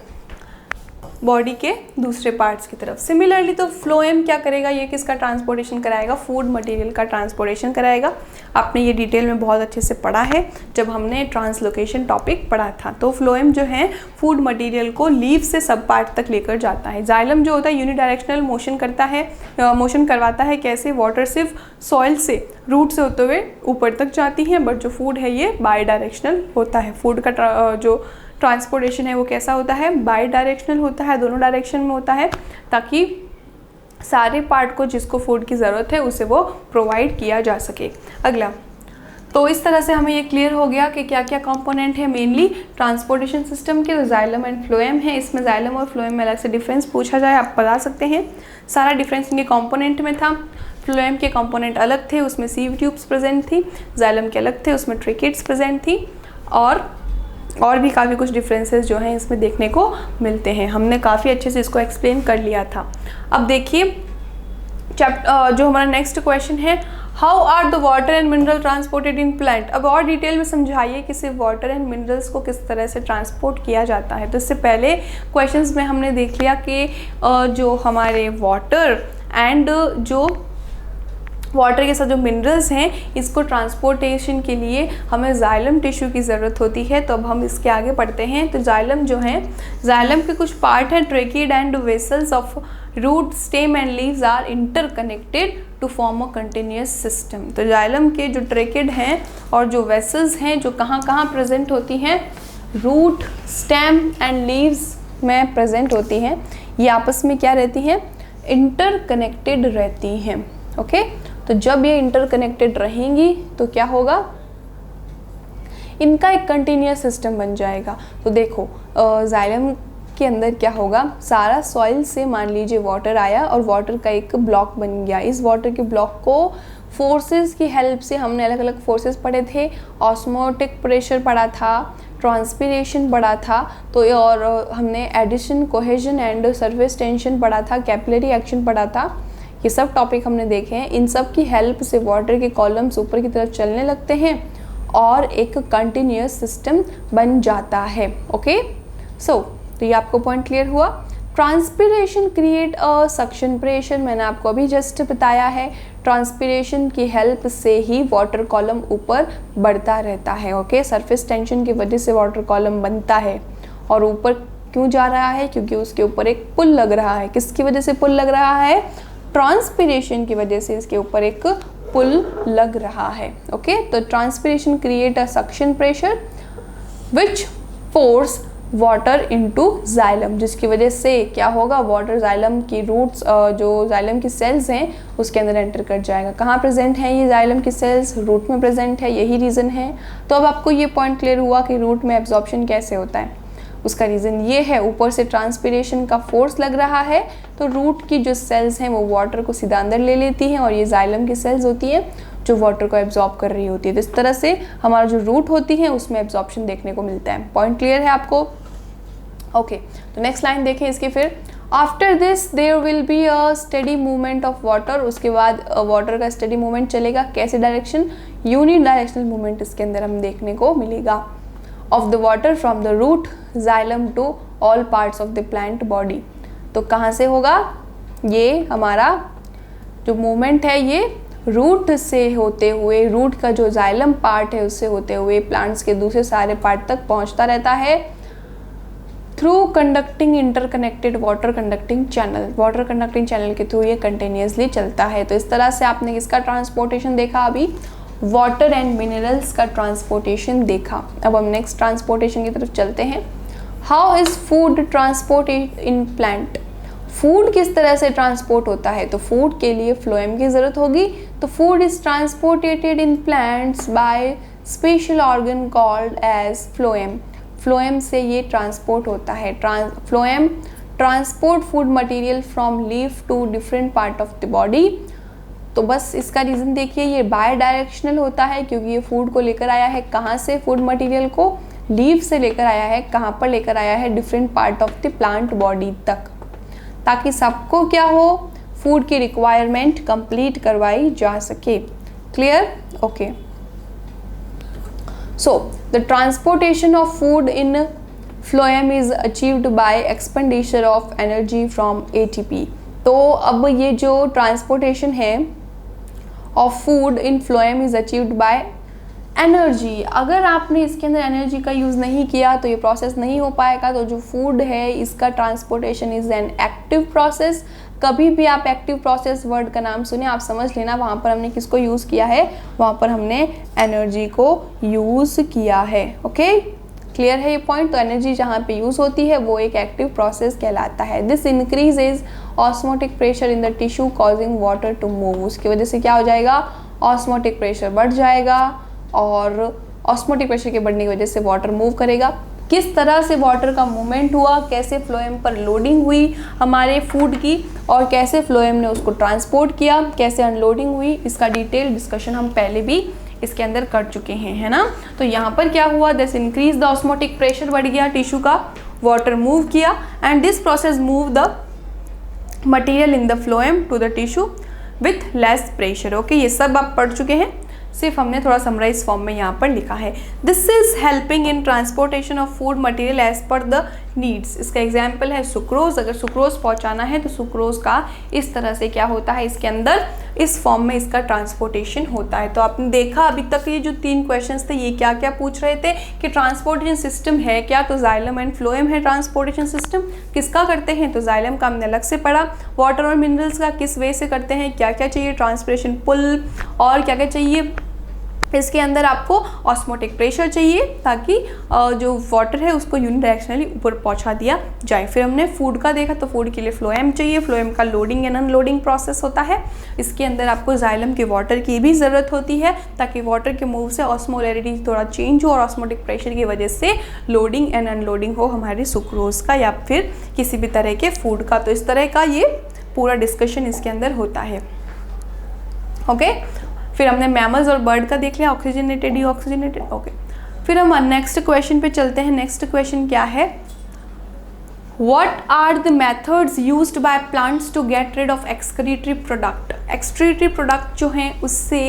बॉडी के दूसरे पार्ट्स की तरफ। सिमिलरली तो फ्लोएम क्या करेगा, ये किसका ट्रांसपोर्टेशन कराएगा, फूड मटेरियल का ट्रांसपोर्टेशन कराएगा। आपने ये डिटेल में बहुत अच्छे से पढ़ा है जब हमने ट्रांसलोकेशन टॉपिक पढ़ा था। तो फ्लोएम जो है फूड मटेरियल को लीव से सब पार्ट तक लेकर जाता है। जाइलम जो होता है यूनिडायरेक्शनल मोशन करता है, मोशन करवाता है। कैसे, वाटर सिर्फ सॉइल से, रूट से होते हुए ऊपर तक जाती है, बट जो फूड है ये बाई डायरेक्शनल होता है। फूड का जो ट्रांसपोर्टेशन है वो कैसा होता है, बाई डायरेक्शनल होता है, दोनों डायरेक्शन में होता है, ताकि सारे पार्ट को जिसको फूड की ज़रूरत है उसे वो प्रोवाइड किया जा सके। अगला, तो इस तरह से हमें ये क्लियर हो गया कि क्या क्या कंपोनेंट है मेनली ट्रांसपोर्टेशन सिस्टम के। तो जाइलम एंड फ्लोएम है। इसमें जाइलम और फ्लोएम में अलग से डिफरेंस पूछा जाए आप बता सकते हैं। सारा डिफरेंस इनके कंपोनेंट में था। फ्लोएम के कंपोनेंट अलग थे, उसमें सीव ट्यूब्स प्रेजेंट थी। जाइलम के अलग थे, उसमें ट्रिकेट्स प्रेजेंट थी। और भी काफ़ी कुछ डिफरेंसेस जो हैं इसमें देखने को मिलते हैं। हमने काफ़ी अच्छे से इसको एक्सप्लेन कर लिया था। अब देखिए जो हमारा नेक्स्ट क्वेश्चन है, how are the water and mineral transported in plant. अब और डिटेल में समझाइए कि सिर्फ वाटर एंड मिनरल्स को किस तरह से ट्रांसपोर्ट किया जाता है। तो इससे पहले क्वेश्चंस में हमने देख लिया कि जो हमारे वाटर एंड जो वाटर के साथ जो मिनरल्स हैं, इसको ट्रांसपोर्टेशन के लिए हमें जाइलम टिश्यू की ज़रूरत होती है। तो अब हम इसके आगे पढ़ते हैं। तो जाइलम जो है, जाइलम के कुछ पार्ट हैं, tracheid and vessels of root, stem and leaves are interconnected to form a continuous system. तो जाइलम के जो ट्रेकिड हैं और जो वेसल्स हैं, जो कहाँ कहाँ प्रेजेंट होती हैं, रूट, स्टेम एंड लीव्स में प्रेजेंट होती हैं, ये आपस में क्या रहती हैं, इंटरकनेक्टेड रहती हैं। ओके, तो जब ये इंटरकनेक्टेड रहेंगी तो क्या होगा, इनका एक कंटिन्यूस सिस्टम बन जाएगा। तो देखो जाइलम के अंदर क्या होगा, सारा सॉइल से मान लीजिए वाटर आया और वाटर का एक ब्लॉक बन गया। इस वाटर के ब्लॉक को फोर्सेस की हेल्प से, हमने अलग अलग फोर्सेस पढ़े थे, ऑस्मोटिक प्रेशर पढ़ा था, ट्रांसपिरेशन पढ़ा था, तो और हमने adhesion, cohesion and surface tension पढ़ा था, कैपिलरी एक्शन पढ़ा था। ये सब टॉपिक हमने देखे हैं। इन सब की हेल्प से वाटर के कॉलम्स ऊपर की तरफ चलने लगते हैं और एक कंटिन्यूस सिस्टम बन जाता है। ओके, तो ये आपको पॉइंट क्लियर हुआ। Transpiration create a suction pressure, मैंने आपको अभी जस्ट बताया है। ट्रांसपिरेशन की हेल्प से ही वाटर कॉलम ऊपर बढ़ता रहता है। ओके, सरफेस टेंशन की वजह से वाटर कॉलम बनता है और ऊपर क्यों जा रहा है, क्योंकि उसके ऊपर एक पुल लग रहा है। किसकी वजह से पुल लग रहा है, ट्रांसपिरेशन की वजह से इसके ऊपर एक पुल लग रहा है। ओके, तो transpiration create a suction pressure which force water into xylem, जिसकी वजह से क्या होगा, वाटर जाइलम की रूट्स, जो जाइलम की सेल्स हैं उसके अंदर एंटर कर जाएगा। कहाँ प्रेजेंट है ये जाइलम की सेल्स, रूट में प्रेजेंट है, यही रीज़न है। तो अब आपको ये पॉइंट क्लियर हुआ कि रूट में एब्जॉर्प्शन कैसे होता है। उसका रीज़न ये है, ऊपर से ट्रांसपिरेशन का फोर्स लग रहा है, तो रूट की जो सेल्स हैं वो वाटर को सीधा अंदर ले लेती हैं और ये जाइलम की सेल्स होती हैं जो वाटर को एब्जॉर्ब कर रही होती है। तो इस तरह से हमारा जो रूट होती है उसमें एब्जॉर्प्शन देखने को मिलता है। पॉइंट क्लियर है आपको। ओके, तो नेक्स्ट लाइन देखें इसकी फिर। After this there will be a steady movement of water, उसके बाद वाटर का स्टेडी मूवमेंट चलेगा। कैसे डायरेक्शन, यूनि डायरेक्शनल मूवमेंट इसके अंदर हम देखने को मिलेगा। Of the water from the root xylem to all parts of the plant body. तो कहाँ से होगा, ये हमारा जो मूवमेंट है ये रूट से होते हुए, रूट का जो जाइलम पार्ट है उससे होते हुए प्लांट्स के दूसरे सारे पार्ट तक पहुँचता रहता है through conducting interconnected water conducting channel. Water conducting channel के थ्रू ये कंटिन्यूसली चलता है। तो इस तरह से आपने किसका ट्रांसपोर्टेशन देखा, अभी वाटर एंड मिनरल्स का ट्रांसपोर्टेशन देखा। अब हम नेक्स्ट ट्रांसपोर्टेशन की तरफ चलते हैं। How is food transported in plant, food किस तरह से ट्रांसपोर्ट होता है। तो फूड के लिए फ्लोएम की ज़रूरत होगी। तो food is transported in plants by special organ called as phloem. Phloem से ये ट्रांसपोर्ट होता है। Phloem transport food material from leaf to different part of the body. तो बस इसका रीज़न देखिए, ये बाय डायरेक्शनल होता है क्योंकि ये फूड को लेकर आया है कहाँ से, फूड मटेरियल को लीफ से लेकर आया है, कहाँ पर लेकर आया है, different part of the plant body तक, ताकि सबको क्या हो, फूड की रिक्वायरमेंट कंप्लीट करवाई जा सके। Clear? Okay. So the transportation of food in phloem is achieved by expenditure of energy from ATP. तो अब ये जो ट्रांसपोर्टेशन है of food in phloem is achieved by energy. अगर आपने इसके अंदर एनर्जी का यूज़ नहीं किया तो ये प्रोसेस नहीं हो पाएगा। तो जो फूड है इसका transportation is an active process. कभी भी आप एक्टिव प्रोसेस वर्ड का नाम सुने आप समझ लेना वहाँ पर हमने किसको यूज़ किया है, वहाँ पर हमने एनर्जी को यूज़ किया है। ओके, क्लियर है ये पॉइंट? तो एनर्जी जहाँ पे यूज़ होती है वो एक एक्टिव प्रोसेस कहलाता है। This increases osmotic pressure in the tissue causing water to move. उसकी वजह से क्या हो जाएगा, ऑस्मोटिक प्रेशर बढ़ जाएगा और ऑस्मोटिक प्रेशर के बढ़ने की वजह से वाटर मूव करेगा। किस तरह से वाटर का मूवमेंट हुआ, कैसे फ्लोएम पर लोडिंग हुई हमारे फूड की और कैसे फ्लोएम ने उसको ट्रांसपोर्ट किया, कैसे अनलोडिंग हुई, इसका डिटेल डिस्कशन हम पहले भी इसके अंदर कर चुके हैं, है ना। तो यहाँ पर क्या हुआ, this increase the osmotic pressure बढ़ गया टिश्यू का, वाटर मूव किया and this process move the material in the phloem to the tissue with less pressure. Okay, ये सब आप पढ़ चुके हैं, सिर्फ हमने थोड़ा समराइज फॉर्म में यहाँ पर लिखा है। This is helping in transportation of food material as per the needs. इसका एग्जाम्पल है सुक्रोज। अगर सुक्रोज पहुँचाना है तो सुक्रोज का इस तरह से क्या होता है, इसके अंदर इस फॉर्म में इसका ट्रांसपोर्टेशन होता है। तो आपने देखा अभी तक ये जो 3 क्वेश्चंस थे ये क्या क्या पूछ रहे थे कि ट्रांसपोर्टेशन सिस्टम है क्या, तो जाइलम एंड फ्लोएम है ट्रांसपोर्टेशन सिस्टम। किसका करते हैं, तो जाइलम का हमने अलग से पढ़ा। वाटर और मिनरल्स का किस वे से करते हैं, क्या क्या चाहिए, ट्रांसपिरेशन पुल और क्या क्या चाहिए, इसके अंदर आपको ऑस्मोटिक प्रेशर चाहिए ताकि जो वाटर है उसको यूनिडायरेक्शनली ऊपर पहुंचा दिया जाए। फिर हमने फूड का देखा, तो फूड के लिए फ्लोएम चाहिए, फ्लोएम का लोडिंग एंड अनलोडिंग प्रोसेस होता है। इसके अंदर आपको जाइलम के वाटर की भी ज़रूरत होती है ताकि वाटर के मूव से ऑस्मोलैरिटी थोड़ा चेंज हो और ऑस्मोटिक प्रेशर की वजह से लोडिंग एंड अनलोडिंग हो हमारे सुक्रोज का या फिर किसी भी तरह के फूड का। तो इस तरह का ये पूरा डिस्कशन इसके अंदर होता है। ओके, फिर हमने मैमल्स और बर्ड का देख लिया, ऑक्सीजनेटेड, डीऑक्सीजनेटेड। ओके, फिर हम नेक्स्ट क्वेश्चन पे चलते हैं। नेक्स्ट क्वेश्चन क्या है, what are the methods used by plants to get rid of excretory product. Excretory product जो हैं उससे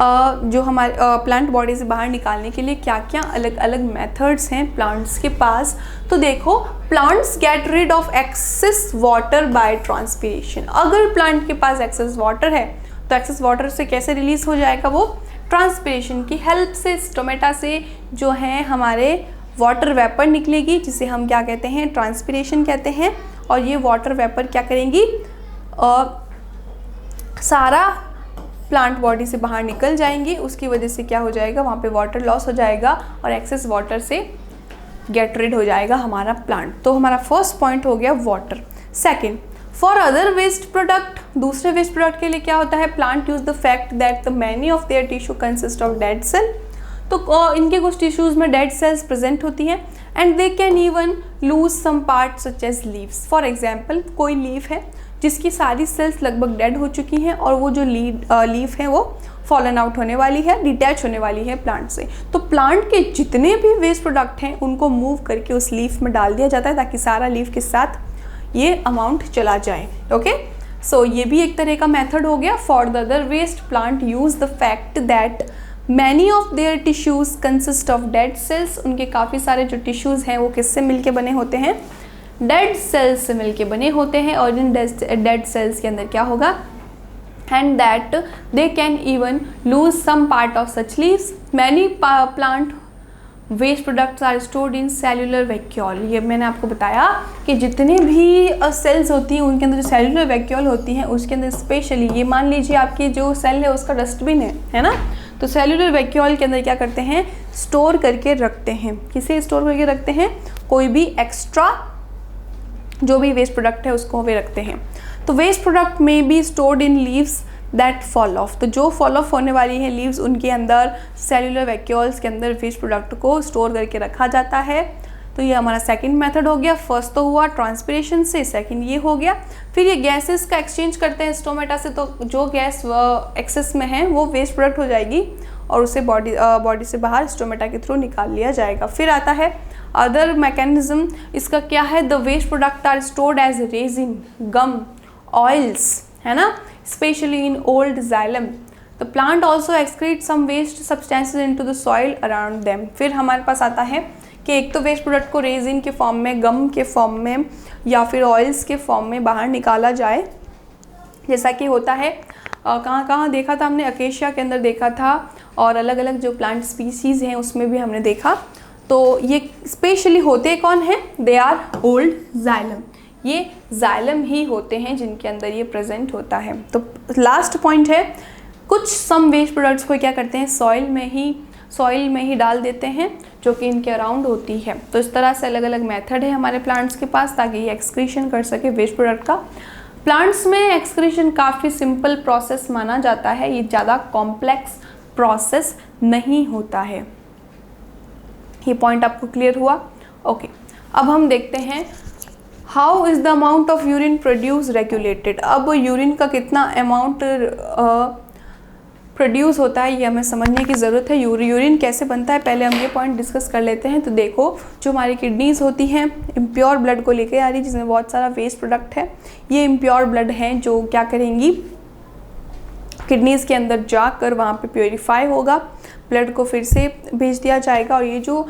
जो हमारे प्लांट बॉडी से बाहर निकालने के लिए क्या क्या अलग अलग मेथड्स हैं प्लांट्स के पास। तो देखो, plants get rid of excess water by transpiration. अगर प्लांट के पास एक्सेस वाटर है तो एक्सेस वाटर से कैसे रिलीज हो जाएगा, वो ट्रांसपिरेशन की हेल्प से। स्टोमेटा से जो है हमारे वाटर वेपर निकलेगी जिसे हम क्या कहते हैं, ट्रांसपिरेशन कहते हैं। और ये वाटर वेपर क्या करेंगी, सारा प्लांट बॉडी से बाहर निकल जाएंगी। उसकी वजह से क्या हो जाएगा, वहाँ पे वाटर लॉस हो जाएगा और एक्सेस वाटर से गेट रिड हो जाएगा हमारा प्लांट। तो हमारा फर्स्ट पॉइंट हो गया water. Second, for other waste product, दूसरे वेस्ट प्रोडक्ट के लिए क्या होता है, plant use the fact that the many of their tissue consist of dead cell. तो इनके कुछ टिश्यूज में डेड सेल्स प्रेजेंट होती हैं and they can even lose some part such as leaves. For example, कोई लीफ है जिसकी सारी सेल्स लगभग डेड हो चुकी हैं और वो जो लीफ है वो फॉलन आउट होने वाली है, डिटैच होने वाली है प्लांट से। तो प्लांट के जितने भी वेस्ट प्रोडक्ट हैं उनको मूव करके उस लीफ में डाल दिया जाता है ताकि सारा लीफ के साथ ये अमाउंट चला जाए। ओके, सो ये भी एक तरह का मेथड हो गया। For the other waste, plant use the fact that many of their tissues consist of dead cells. उनके काफ़ी सारे जो टिश्यूज़ हैं वो किससे मिलके बने होते हैं, डेड सेल्स से मिलके बने होते हैं। और इन डेड सेल्स के अंदर क्या होगा, and that they can even lose some part of such leaves. Many plant waste products are stored in cellular vacuole. ये मैंने आपको बताया कि जितने भी सेल्स होती हैं उनके अंदर जो सेल्यूलर वैक्यूल होती हैं उसके अंदर स्पेशली ये मान लीजिए आपकी जो सेल है उसका डस्टबिन है ना। तो सेल्यूलर वैक्यूल के अंदर क्या करते हैं, स्टोर करके रखते हैं। किसे स्टोर करके रखते हैं, कोई भी एक्स्ट्रा जो भी वेस्ट प्रोडक्ट है उसको वे रखते हैं। तो वेस्ट प्रोडक्ट में be stored in leaves that fall of. तो जो फॉल ऑफ होने वाली है लीव्स उनके अंदर सेल्यूलर वैक्यूल्स के अंदर वेस्ट प्रोडक्ट को स्टोर करके रखा जाता है। तो ये हमारा सेकंड मेथड हो गया। फर्स्ट तो हुआ ट्रांसपिरेशन से, सेकंड ये हो गया। फिर ये गैसेस का एक्सचेंज करते हैं स्टोमेटा से, तो जो गैस एक्सेस में है वो वेस्ट प्रोडक्ट हो जाएगी और उसे बॉडी से बाहर स्टोमेटा के थ्रू निकाल लिया जाएगा। फिर आता है अदर मैकेनिज्म, इसका क्या है, the waste product are stored as resin, gum, oils, है ना, specially in old xylem. The plant also excrete some waste substances into the soil around them. फिर हमारे पास आता है कि एक तो वेस्ट प्रोडक्ट को रेजिन के फॉर्म में, गम के फॉर्म में या फिर ऑयल्स के फॉर्म में बाहर निकाला जाए, जैसा कि होता है कहाँ कहाँ देखा था हमने, अकेशिया के अंदर देखा था और अलग अलग जो प्लांट स्पीसीज़ हैं उसमें भी हमने देखा। तो ये स्पेशली होते कौन हैं, दे आर ओल्ड जाइलम, ये जाइलम ही होते हैं जिनके अंदर ये प्रेजेंट होता है। तो लास्ट पॉइंट है, कुछ सम वेस्ट प्रोडक्ट्स को क्या करते हैं, सॉइल में ही डाल देते हैं जो कि इनके अराउंड होती है। तो इस तरह से अलग अलग मेथड है हमारे प्लांट्स के पास ताकि ये एक्सक्रीशन कर सके वेस्ट प्रोडक्ट का। प्लांट्स में एक्सक्रीशन काफ़ी सिंपल प्रोसेस माना जाता है, ये ज़्यादा कॉम्प्लेक्स प्रोसेस नहीं होता है। ये पॉइंट आपको क्लियर हुआ? ओके, अब हम देखते हैं how is the amount of urine produce regulated. अब यूरिन का कितना अमाउंट प्रोड्यूस होता है ये हमें समझने की ज़रूरत है। यूरिन कैसे बनता है पहले हम ये पॉइंट डिस्कस कर लेते हैं। तो देखो, जो हमारी किडनीज होती हैं इम्प्योर ब्लड को लेके आ रही है जिसमें बहुत सारा वेस्ट प्रोडक्ट है। ये इम्प्योर ब्लड हैं जो क्या करेंगी, किडनीज़ के अंदर जाकर वहाँ पे प्योरीफाई होगा, ब्लड को फिर से भेज दिया जाएगा और ये जो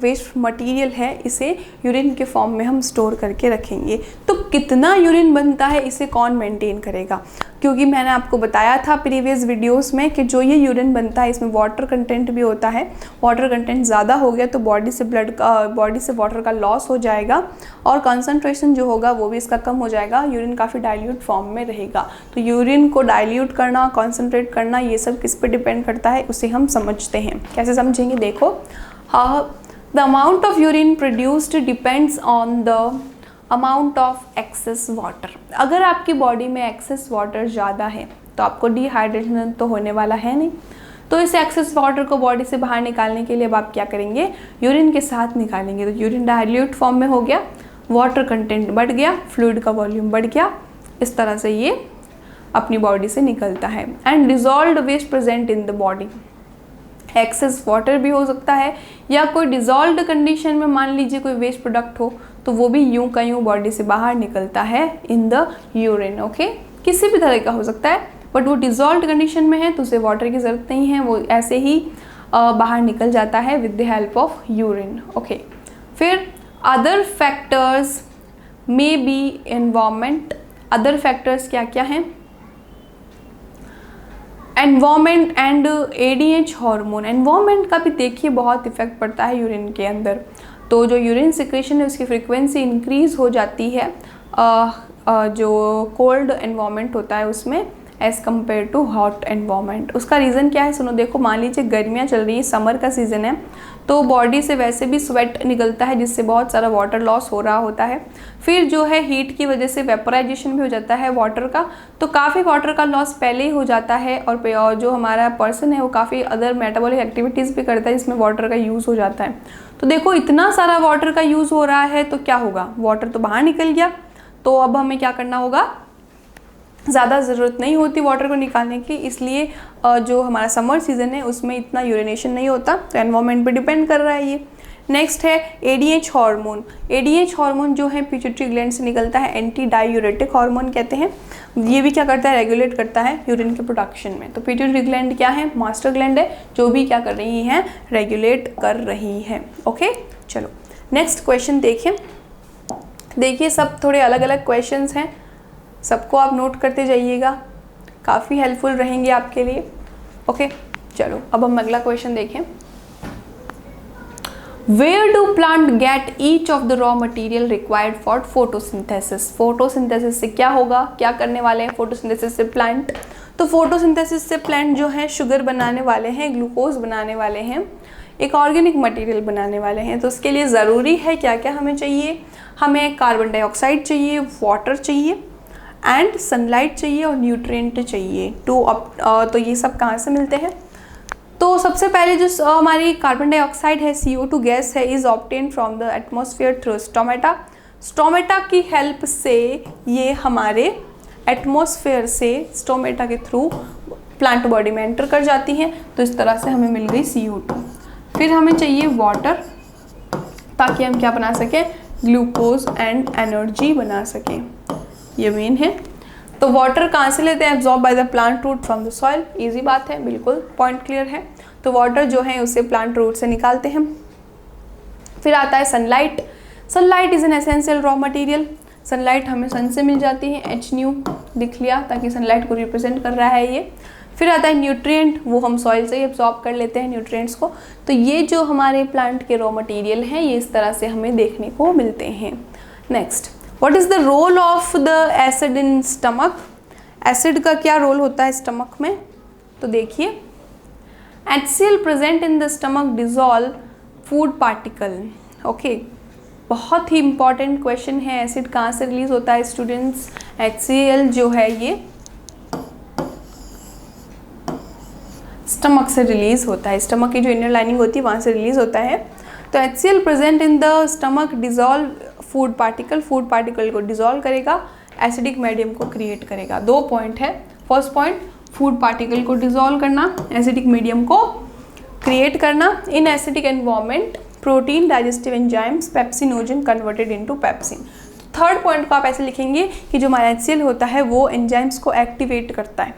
वेस्ट मटेरियल है इसे यूरिन के फॉर्म में हम स्टोर करके रखेंगे। तो कितना यूरिन बनता है इसे कौन मेंटेन करेगा, क्योंकि मैंने आपको बताया था प्रीवियस वीडियोस में कि जो ये यूरिन बनता है इसमें वाटर कंटेंट भी होता है। वाटर कंटेंट ज़्यादा हो गया तो बॉडी से वाटर का लॉस हो जाएगा और कंसंट्रेशन जो होगा वो भी इसका कम हो जाएगा, यूरिन काफ़ी डाइल्यूट फॉर्म में रहेगा। तो यूरिन को डाइल्यूट करना, कॉन्सेंट्रेट करना, ये सब किस पे डिपेंड करता है उसे हम समझते हैं। कैसे समझेंगे, देखो, the amount of urine produced depends on the amount of excess water. अगर आपकी बॉडी में एक्सेस वाटर ज़्यादा है तो आपको डिहाइड्रेशन तो होने वाला है नहीं, तो इस एक्सेस वाटर को बॉडी से बाहर निकालने के लिए अब आप क्या करेंगे, यूरिन के साथ निकालेंगे। तो यूरिन डाइल्यूट फॉर्म में हो गया, वाटर कंटेंट बढ़ गया, फ्लूइड का वॉल्यूम बढ़ गया, इस तरह से ये अपनी बॉडी से निकलता है। And dissolved waste present in the body, excess water भी हो सकता है या कोई डिजॉल्व्ड कंडीशन में मान लीजिए कोई वेस्ट प्रोडक्ट हो तो वो भी यूं का यूं बॉडी से बाहर निकलता है इन द यूरिन। ओके, किसी भी तरह का हो सकता है, बट वो डिजॉल्व्ड कंडीशन में है तो उसे वाटर की ज़रूरत नहीं है, वो ऐसे ही बाहर निकल जाता है with the help of urine. Okay, फिर other factors may be environment. Other factors क्या क्या हैं, environment and ADH hormone. Environment का भी देखिए बहुत इफेक्ट पड़ता है यूरिन के अंदर। तो जो यूरिन सिक्रेशन है उसकी फ्रीक्वेंसी इंक्रीज़ हो जाती है जो कोल्ड एनवायरनमेंट होता है उसमें as compare to hot environment. उसका रीज़न क्या है, सुनो, देखो, मान लीजिए गर्मियाँ चल रही है, समर का सीज़न है, तो बॉडी से वैसे भी स्वेट निकलता है जिससे बहुत सारा वाटर लॉस हो रहा होता है। फिर जो है हीट की वजह से वेपराइजेशन भी हो जाता है वाटर का, तो काफ़ी वाटर का लॉस पहले ही हो जाता है। और जो हमारा पर्सन है वो काफ़ी अदर मेटाबॉलिक एक्टिविटीज़ भी करता है जिसमें वाटर का यूज़ हो जाता है। तो देखो, इतना सारा वाटर का यूज़ हो रहा है तो क्या होगा, वाटर तो बाहर निकल गया। तो अब हमें क्या करना होगा, ज़्यादा ज़रूरत नहीं होती वाटर को निकालने की, इसलिए जो हमारा समर सीज़न है उसमें इतना यूरिनेशन नहीं होता। तो एनवायरनमेंट पे डिपेंड कर रहा है ये। नेक्स्ट है एडीएच हार्मोन। एडीएच हार्मोन जो है पिट्यूटरी ग्लैंड से निकलता है, एंटी डायूरेटिक हार्मोन कहते हैं। ये भी क्या करता है, रेगुलेट करता है यूरिन के प्रोडक्शन में। तो पिट्यूटरी ग्लैंड क्या है, मास्टर ग्लैंड है जो भी क्या कर रही है, रेगुलेट कर रही है। ओके, चलो नेक्स्ट क्वेश्चन देखें। देखिए, सब थोड़े अलग अलग क्वेश्चंस हैं, सबको आप नोट करते जाइएगा, काफ़ी हेल्पफुल रहेंगे आपके लिए। ओके, चलो अब हम अगला क्वेश्चन देखें। Where do plant get each of the raw material required for photosynthesis. Photosynthesis से क्या होगा, क्या करने वाले हैं फोटोसिंथेसिस से प्लांट। तो फोटोसिंथेसिस से प्लांट जो है शुगर बनाने वाले हैं, ग्लूकोज बनाने वाले हैं, एक ऑर्गेनिक मटेरियल बनाने वाले हैं। तो उसके लिए ज़रूरी है क्या क्या हमें चाहिए, हमें कार्बन डाइऑक्साइड चाहिए, वाटर चाहिए एंड सनलाइट चाहिए और न्यूट्रिएंट चाहिए। तो ये सब कहाँ से मिलते हैं, तो सबसे पहले जो हमारी कार्बन डाइऑक्साइड है, CO2 गैस है, is obtain from the atmosphere through stomata. Stomata की हेल्प से ये हमारे एटमॉस्फेयर से स्टोमेटा के थ्रू प्लांट बॉडी में एंटर कर जाती हैं। तो इस तरह से हमें मिल गई CO2। फिर हमें चाहिए वाटर, ताकि हम क्या बना सकें, ग्लूकोज एंड एनर्जी बना सकें। ये मेन है। तो वाटर कहाँ से लेते हैं, absorb by the plant root from the soil. Easy बात है, बिल्कुल पॉइंट क्लियर है। तो वाटर जो है उसे प्लांट रूट से निकालते हैं। फिर आता है sunlight. Sunlight is an essential raw material. Sunlight हमें सन से मिल जाती है, H लिख लिया ताकि सनलाइट को रिप्रेजेंट कर रहा है ये। फिर आता है न्यूट्रिएंट, वो हम सॉइल से ही एब्जॉर्ब कर लेते हैं न्यूट्रिएंट्स को। तो ये जो हमारे प्लांट के रॉ मटेरियल हैं ये इस तरह से हमें देखने को मिलते हैं। Next, what is the role of the acid in stomach. Acid का क्या रोल होता है स्टमक में, तो देखिए, HCl present in the stomach dissolve food particle. Okay, बहुत ही इंपॉर्टेंट क्वेश्चन है। एसिड कहाँ से रिलीज होता है स्टूडेंट्स, HCl जो है ये स्टमक से रिलीज होता है। स्टमक की जो इनर लाइनिंग होती है वहाँ से रिलीज होता है। तो HCl present in the stomach dissolve food particle. Food particle को डिजॉल्व करेगा, एसिडिक मीडियम को क्रिएट करेगा। 2 पॉइंट है। फर्स्ट पॉइंट, फूड पार्टिकल को डिजॉल्व करना, एसिडिक मीडियम को क्रिएट करना। In acidic environment protein digestive enzymes pepsinogen converted into pepsin. Third point को आप ऐसे लिखेंगे कि जो हमारा HCl होता है वो एंजाइम्स को एक्टिवेट करता है,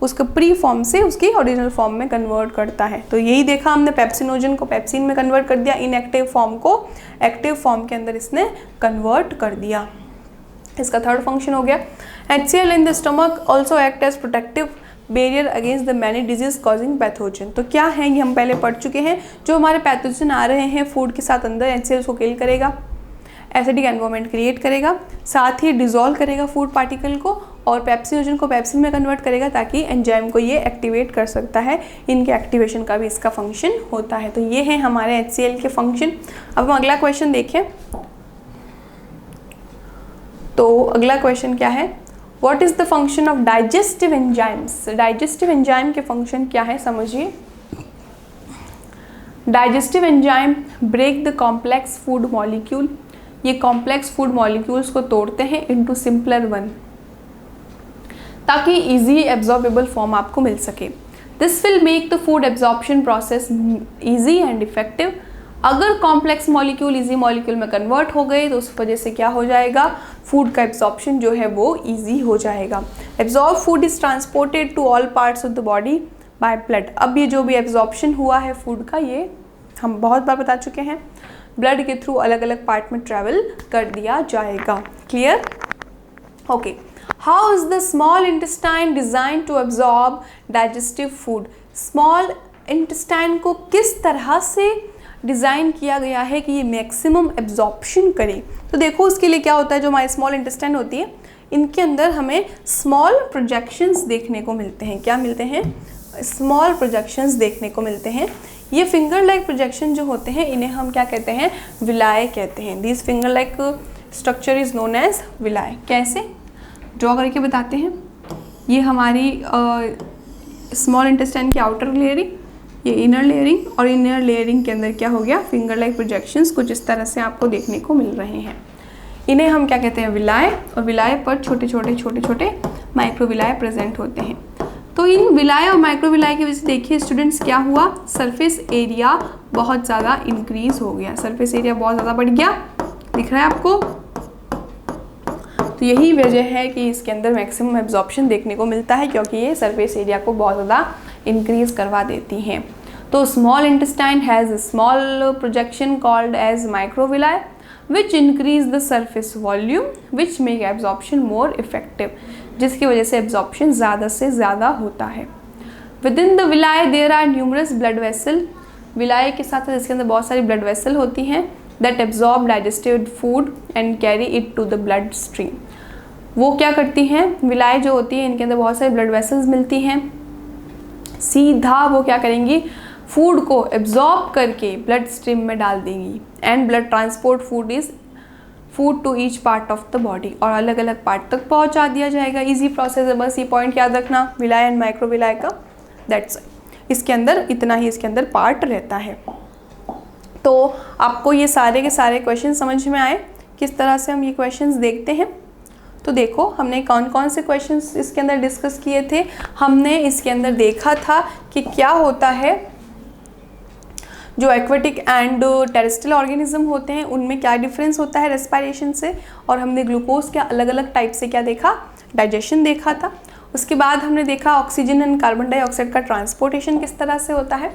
उसको प्री फॉर्म से उसकी ओरिजिनल फॉर्म में कन्वर्ट करता है। तो यही देखा हमने, पेप्सिनोजन को पेप्सिन में कन्वर्ट कर दिया, इनएक्टिव फॉर्म को एक्टिव फॉर्म के अंदर इसने कन्वर्ट कर दिया। इसका थर्ड फंक्शन हो गया। HCl in the stomach also act as protective barrier against the many disease causing pathogen. तो क्या है ये हम पहले पढ़ चुके हैं। जो हमारे पैथोजन आ रहे हैं फूड के साथ अंदर, HCl को किल करेगा, एसिडिक एनवायरनमेंट क्रिएट करेगा, साथ ही डिजॉल्व करेगा फूड पार्टिकल को और पेप्सिनोजन को पेप्सिन में कन्वर्ट करेगा ताकि एंजाइम को ये एक्टिवेट कर सकता है। इनके एक्टिवेशन का भी इसका फंक्शन होता है। तो ये है हमारे HCl के फंक्शन। अब हम अगला क्वेश्चन देखें। तो अगला क्वेश्चन क्या है, what is the function of digestive enzymes. Digestive enzyme के फंक्शन क्या है समझिए। Digestive enzyme break the complex food molecule. ये कॉम्प्लेक्स फूड मॉलिक्यूल्स को तोड़ते हैं इनटू सिंपलर वन, ताकि इजी एब्जॉर्बेबल फॉर्म आपको मिल सके। This will make the food absorption process easy and effective. अगर कॉम्प्लेक्स मॉलिक्यूल इजी मॉलिक्यूल में कन्वर्ट हो गए तो उस वजह से क्या हो जाएगा, फूड का एब्जॉर्प्शन जो है वो इजी हो जाएगा। Absorb food is transported to all parts of the body by blood. अब ये जो भी एब्जॉर्प्शन हुआ है फूड का, ये हम बहुत बार बता चुके हैं, ब्लड के थ्रू अलग अलग पार्ट में ट्रैवल कर दिया जाएगा। Clear? Okay. How is the small intestine design to absorb digestive food. Small intestine को किस तरह से डिज़ाइन किया गया है कि ये मैक्सिमम एब्जॉर्प्शन करे। तो देखो उसके लिए क्या होता है, जो हमारी स्मॉल इंटेस्टाइन होती है इनके अंदर हमें स्मॉल प्रोजेक्शंस देखने को मिलते हैं। क्या मिलते हैं? स्मॉल प्रोजेक्शंस देखने को मिलते हैं। ये फिंगर लाइक प्रोजेक्शन जो होते हैं इन्हें हम क्या कहते हैं, विलाय कहते हैं। This finger like structure is known as villi. कैसे ड्रॉ करके बताते हैं। ये हमारी स्मॉल इंटेस्टाइन की आउटर लेयरिंग, ये इनर लेयरिंग, और इनर लेयरिंग के अंदर क्या हो गया, फिंगर लाइक प्रोजेक्शंस कुछ इस तरह से आपको देखने को मिल रहे हैं। इन्हें हम क्या कहते हैं, विलाय। और विलाय पर छोटे छोटे माइक्रोविलाय प्रेजेंट होते हैं। तो इन विलाय और माइक्रोविलाय की वजह से देखिए स्टूडेंट्स क्या हुआ, सरफेस एरिया बहुत ज़्यादा इंक्रीज हो गया। सरफेस एरिया बहुत ज़्यादा बढ़ गया, दिख रहा है आपको। तो यही वजह है कि इसके अंदर मैक्सिमम एब्जॉर्प्शन देखने को मिलता है, क्योंकि ये सरफेस एरिया को बहुत ज़्यादा इंक्रीज करवा देती हैं। तो small intestine has small projection called as microvilli which increase the surface volume which make absorption more effective, जिसकी वजह से एब्जॉर्प्शन ज़्यादा से ज़्यादा होता है। Within the villi there are numerous blood vessel. Villi के साथ इसके अंदर बहुत सारी ब्लड वेसल होती हैं that absorb digested food and carry it to the blood stream. वो क्या करती हैं, विलाय जो होती है इनके अंदर बहुत सारी ब्लड वेसल्स मिलती हैं, सीधा वो क्या करेंगी, फूड को एब्जॉर्ब करके ब्लड स्ट्रीम में डाल देंगी। And blood transport food to each part of the body, और अलग अलग पार्ट तक पहुंचा दिया जाएगा। इजी प्रोसेस है, बस ये पॉइंट याद रखना विलाय एंड माइक्रोविलाय का, दैट्स इट। इसके अंदर इतना ही इसके अंदर पार्ट रहता है। तो आपको ये सारे के सारे क्वेश्चन समझ में आए किस तरह से हम ये क्वेश्चंस देखते हैं। तो देखो हमने कौन कौन से क्वेश्चंस इसके अंदर डिस्कस किए थे। हमने इसके अंदर देखा था कि क्या होता है, जो एक्वेटिक एंड टेरेस्ट्रियल ऑर्गेनिज्म होते हैं उनमें क्या डिफरेंस होता है रेस्पिरेशन से, और हमने ग्लूकोज के अलग अलग टाइप से क्या देखा, डाइजेशन देखा था। उसके बाद हमने देखा ऑक्सीजन एंड कार्बन डाइऑक्साइड का ट्रांसपोर्टेशन किस तरह से होता है।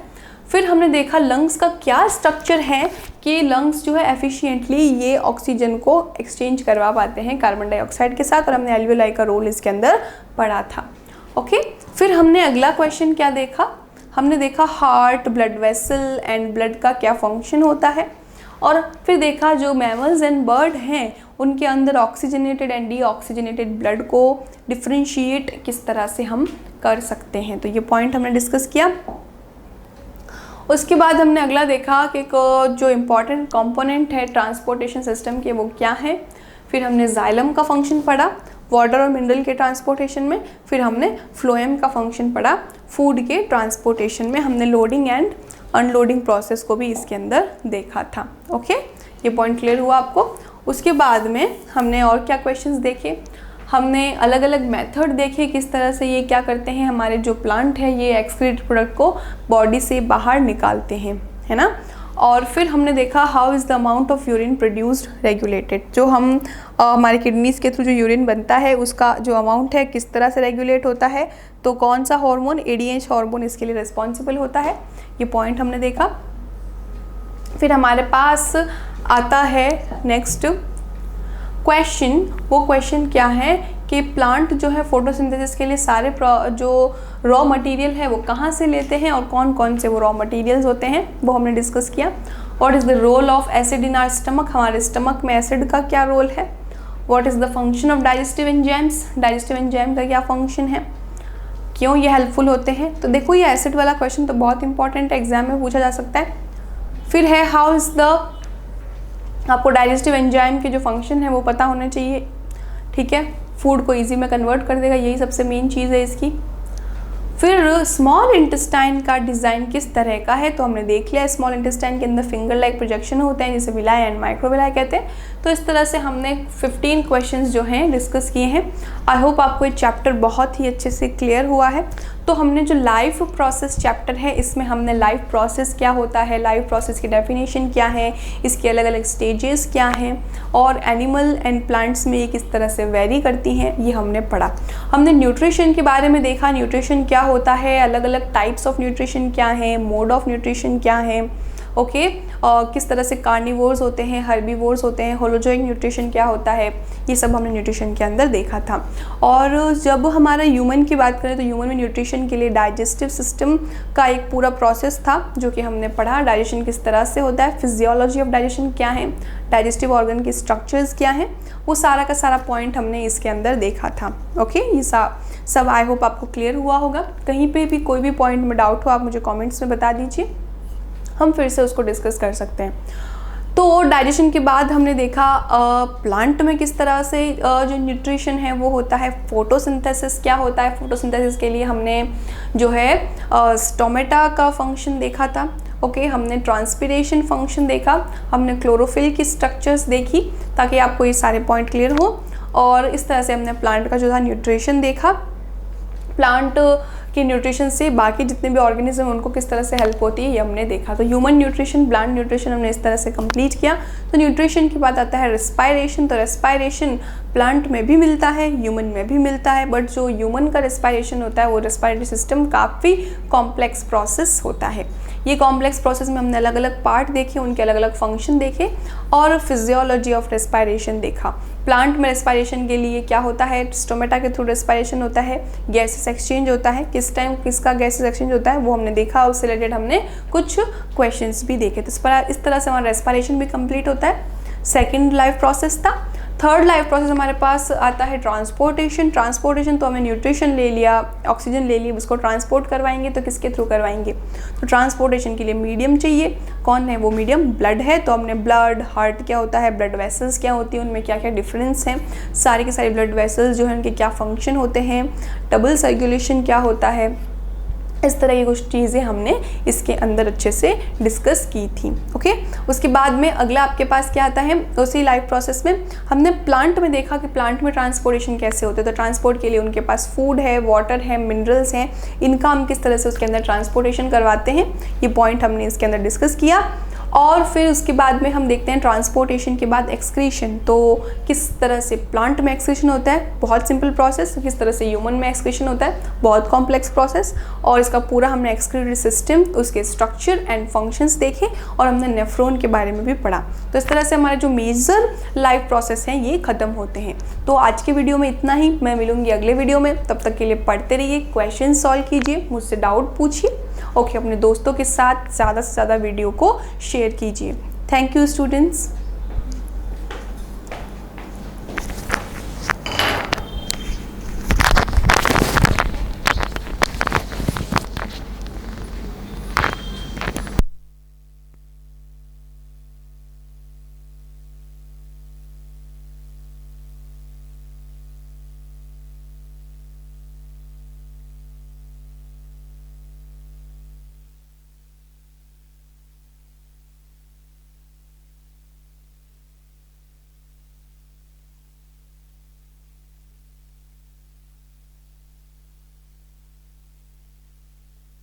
फिर हमने देखा लंग्स का क्या स्ट्रक्चर है कि लंग्स जो है एफिशिएंटली ये ऑक्सीजन को एक्सचेंज करवा पाते हैं कार्बन डाइऑक्साइड के साथ, और हमने एल्वियोलाई का रोल इसके अंदर पढ़ा था। ओके, फिर हमने अगला क्वेश्चन क्या देखा, हमने देखा heart, blood vessel and blood का क्या फंक्शन होता है। और फिर देखा जो मैमल्स एंड बर्ड हैं उनके अंदर ऑक्सीजनेटेड एंड डीऑक्सीजनेटेड ब्लड को डिफ्रेंशिएट किस तरह से हम कर सकते हैं। तो ये पॉइंट हमने डिस्कस किया। उसके बाद हमने अगला देखा कि जो इम्पॉर्टेंट कंपोनेंट है ट्रांसपोर्टेशन सिस्टम के वो क्या है। फिर हमने जाइलम का फंक्शन पढ़ा वाटर और मिनरल के ट्रांसपोर्टेशन में। फिर हमने फ्लोएम का फंक्शन पढ़ा फूड के ट्रांसपोर्टेशन में। हमने लोडिंग एंड अनलोडिंग प्रोसेस को भी इसके अंदर देखा था। ओके, ये पॉइंट क्लियर हुआ आपको। उसके बाद में हमने और क्या क्वेश्चंस देखे, हमने अलग अलग मेथड देखे किस तरह से ये क्या करते हैं, हमारे जो प्लांट है ये एक्सक्रीट प्रोडक्ट को बॉडी से बाहर निकालते हैं, है ना। और फिर हमने देखा how is the amount of urine produced regulated, जो हम हमारे किडनीज़ के थ्रू जो यूरिन बनता है उसका जो अमाउंट है किस तरह से रेगुलेट होता है। तो कौन सा हार्मोन, एडीएच हार्मोन इसके लिए रिस्पॉन्सिबल होता है, ये पॉइंट हमने देखा। फिर हमारे पास आता है नेक्स्ट क्वेश्चन। वो क्वेश्चन क्या है कि प्लांट जो है फोटोसिंथेसिस के लिए सारे जो रॉ मटेरियल है वो कहाँ से लेते हैं और कौन कौन से वो रॉ मटेरियल्स होते हैं, वो हमने डिस्कस किया। What is the role of acid in our stomach, हमारे स्टमक में एसिड का क्या रोल है। What is the function of digestive enzymes, digestive enzyme का क्या फंक्शन है, क्यों ये हेल्पफुल होते हैं। तो देखो ये एसिड वाला क्वेश्चन तो बहुत इंपॉर्टेंट है, एग्जाम में पूछा जा सकता है। फिर है हाउ इज़ द, आपको डाइजेस्टिव एंजाइम के जो फंक्शन है वो पता होने चाहिए, ठीक है, फूड को इजी में कन्वर्ट कर देगा, यही सबसे मेन चीज़ है इसकी। फिर स्मॉल इंटेस्टाइन का डिज़ाइन किस तरह का है, तो हमने देख लिया स्मॉल इंटेस्टाइन के अंदर फिंगर लाइक प्रोजेक्शन होते हैं जिसे विलाई एंड माइक्रोविलाई कहते हैं। तो इस तरह से हमने 15 क्वेश्चंस जो हैं डिस्कस किए हैं। आई होप आपको ये चैप्टर बहुत ही अच्छे से क्लियर हुआ है। तो हमने जो लाइफ प्रोसेस चैप्टर है इसमें हमने लाइफ प्रोसेस क्या होता है, लाइफ प्रोसेस की डेफिनेशन क्या है, इसके अलग अलग स्टेजेस क्या हैं और एनिमल एंड प्लांट्स में ये किस तरह से वेरी करती हैं, ये हमने पढ़ा। हमने न्यूट्रिशन के बारे में देखा, न्यूट्रिशन क्या होता है, अलग अलग टाइप्स ऑफ न्यूट्रिशन क्या है, मोड ऑफ न्यूट्रिशन क्या है, ओके, किस तरह से कार्निवोर्स होते हैं, हर्बीवोर्स होते हैं, होलोजोइक न्यूट्रिशन क्या होता है, ये सब हमने न्यूट्रिशन के अंदर देखा था। और जब हमारा ह्यूमन की बात करें तो ह्यूमन में न्यूट्रिशन के लिए डाइजेस्टिव सिस्टम का एक पूरा प्रोसेस था जो कि हमने पढ़ा। डाइजेशन किस तरह से होता है, फिजियोलॉजी ऑफ डाइजेशन क्या है, डाइजेस्टिव ऑर्गन के स्ट्रक्चर्स क्या हैं, वो सारा का सारा पॉइंट हमने इसके अंदर देखा था। ओके, ये सब आई होप आपको क्लियर हुआ होगा। कहीं पे भी कोई भी पॉइंट में डाउट हो आप मुझे कमेंट्स में बता दीजिए, हम फिर से उसको डिस्कस कर सकते हैं। तो डाइजेशन के बाद हमने देखा प्लांट में किस तरह से जो न्यूट्रिशन है वो होता है। फोटोसिंथेसिस क्या होता है, फोटोसिंथेसिस के लिए हमने जो है स्टोमेटा का फंक्शन देखा था। ओके, हमने ट्रांसपिरेशन फंक्शन देखा, हमने क्लोरोफिल की स्ट्रक्चर्स देखी ताकि आपको ये सारे पॉइंट क्लियर हो। और इस तरह से हमने प्लांट का जो था न्यूट्रिशन देखा, प्लांट के न्यूट्रिशन से बाकी जितने भी ऑर्गेनिज्म उनको किस तरह से हेल्प होती है ये हमने देखा। तो ह्यूमन न्यूट्रिशन, प्लांट न्यूट्रिशन हमने इस तरह से कंप्लीट किया। तो न्यूट्रिशन की बात आता है रेस्पायरेशन। तो रेस्पायरेशन प्लांट में भी मिलता है, ह्यूमन में भी मिलता है, बट जो ह्यूमन का रेस्पायरेशन होता है वो रेस्पायरेटरी सिस्टम काफ़ी कॉम्प्लेक्स प्रोसेस होता है। ये कॉम्प्लेक्स प्रोसेस में हमने अलग अलग पार्ट देखे, उनके अलग अलग फंक्शन देखे और फिजियोलॉजी ऑफ रेस्पायरेशन देखा। प्लांट में रेस्पायरेशन के लिए क्या होता है, स्टोमेटा के थ्रू रेस्पायरेशन होता है, गैसेस एक्सचेंज होता है, किस टाइम किसका गैसेस एक्सचेंज होता है वो हमने देखा, उससे रिलेटेड हमने कुछ क्वेश्चंस भी देखे। तो इस तरह से हमारा रेस्पायरेशन भी कंप्लीट होता है। सेकेंड लाइफ प्रोसेस था। थर्ड लाइफ प्रोसेस हमारे पास आता है ट्रांसपोर्टेशन। ट्रांसपोर्टेशन तो हमें न्यूट्रिशन ले लिया, ऑक्सीजन ले लिया, उसको ट्रांसपोर्ट करवाएंगे तो किसके थ्रू करवाएंगे, तो ट्रांसपोर्टेशन के लिए मीडियम चाहिए। कौन है वो मीडियम, ब्लड है। तो हमने ब्लड, हार्ट क्या होता है, ब्लड वेसल्स क्या होती हैं, उनमें क्या क्या डिफरेंस हैं, सारे के सारे ब्लड वेसल्स जो हैं उनके क्या फंक्शन होते हैं, डबल सर्कुलेशन क्या होता है, इस तरह की कुछ चीज़ें हमने इसके अंदर अच्छे से डिस्कस की थी। ओके, उसके बाद में अगला आपके पास क्या आता है, उसी लाइफ प्रोसेस में हमने प्लांट में देखा कि प्लांट में ट्रांसपोर्टेशन कैसे होते हैं। तो ट्रांसपोर्ट के लिए उनके पास फूड है, वाटर है, मिनरल्स हैं, इनका हम किस तरह से उसके अंदर ट्रांसपोर्टेशन करवाते हैं, ये पॉइंट हमने इसके अंदर डिस्कस किया। और फिर उसके बाद में हम देखते हैं ट्रांसपोर्टेशन के बाद एक्सक्रीशन। तो किस तरह से प्लांट में एक्सक्रीशन होता है, बहुत सिंपल प्रोसेस, किस तरह से ह्यूमन में एक्सक्रीशन होता है, बहुत कॉम्प्लेक्स प्रोसेस। और इसका पूरा हमने एक्सक्रीटरी सिस्टम, उसके स्ट्रक्चर एंड फंक्शंस देखे और हमने नेफ्रॉन के बारे में भी पढ़ा। तो इस तरह से हमारे जो मेजर लाइफ प्रोसेस हैं ये ख़त्म होते हैं। तो आज के वीडियो में इतना ही, मैं मिलूंगी अगले वीडियो में। तब तक के लिए पढ़ते रहिए, क्वेश्चन सॉल्व कीजिए, मुझसे डाउट पूछिए। ओके, अपने दोस्तों के साथ ज़्यादा से ज़्यादा वीडियो को शेयर कीजिए। Thank you students.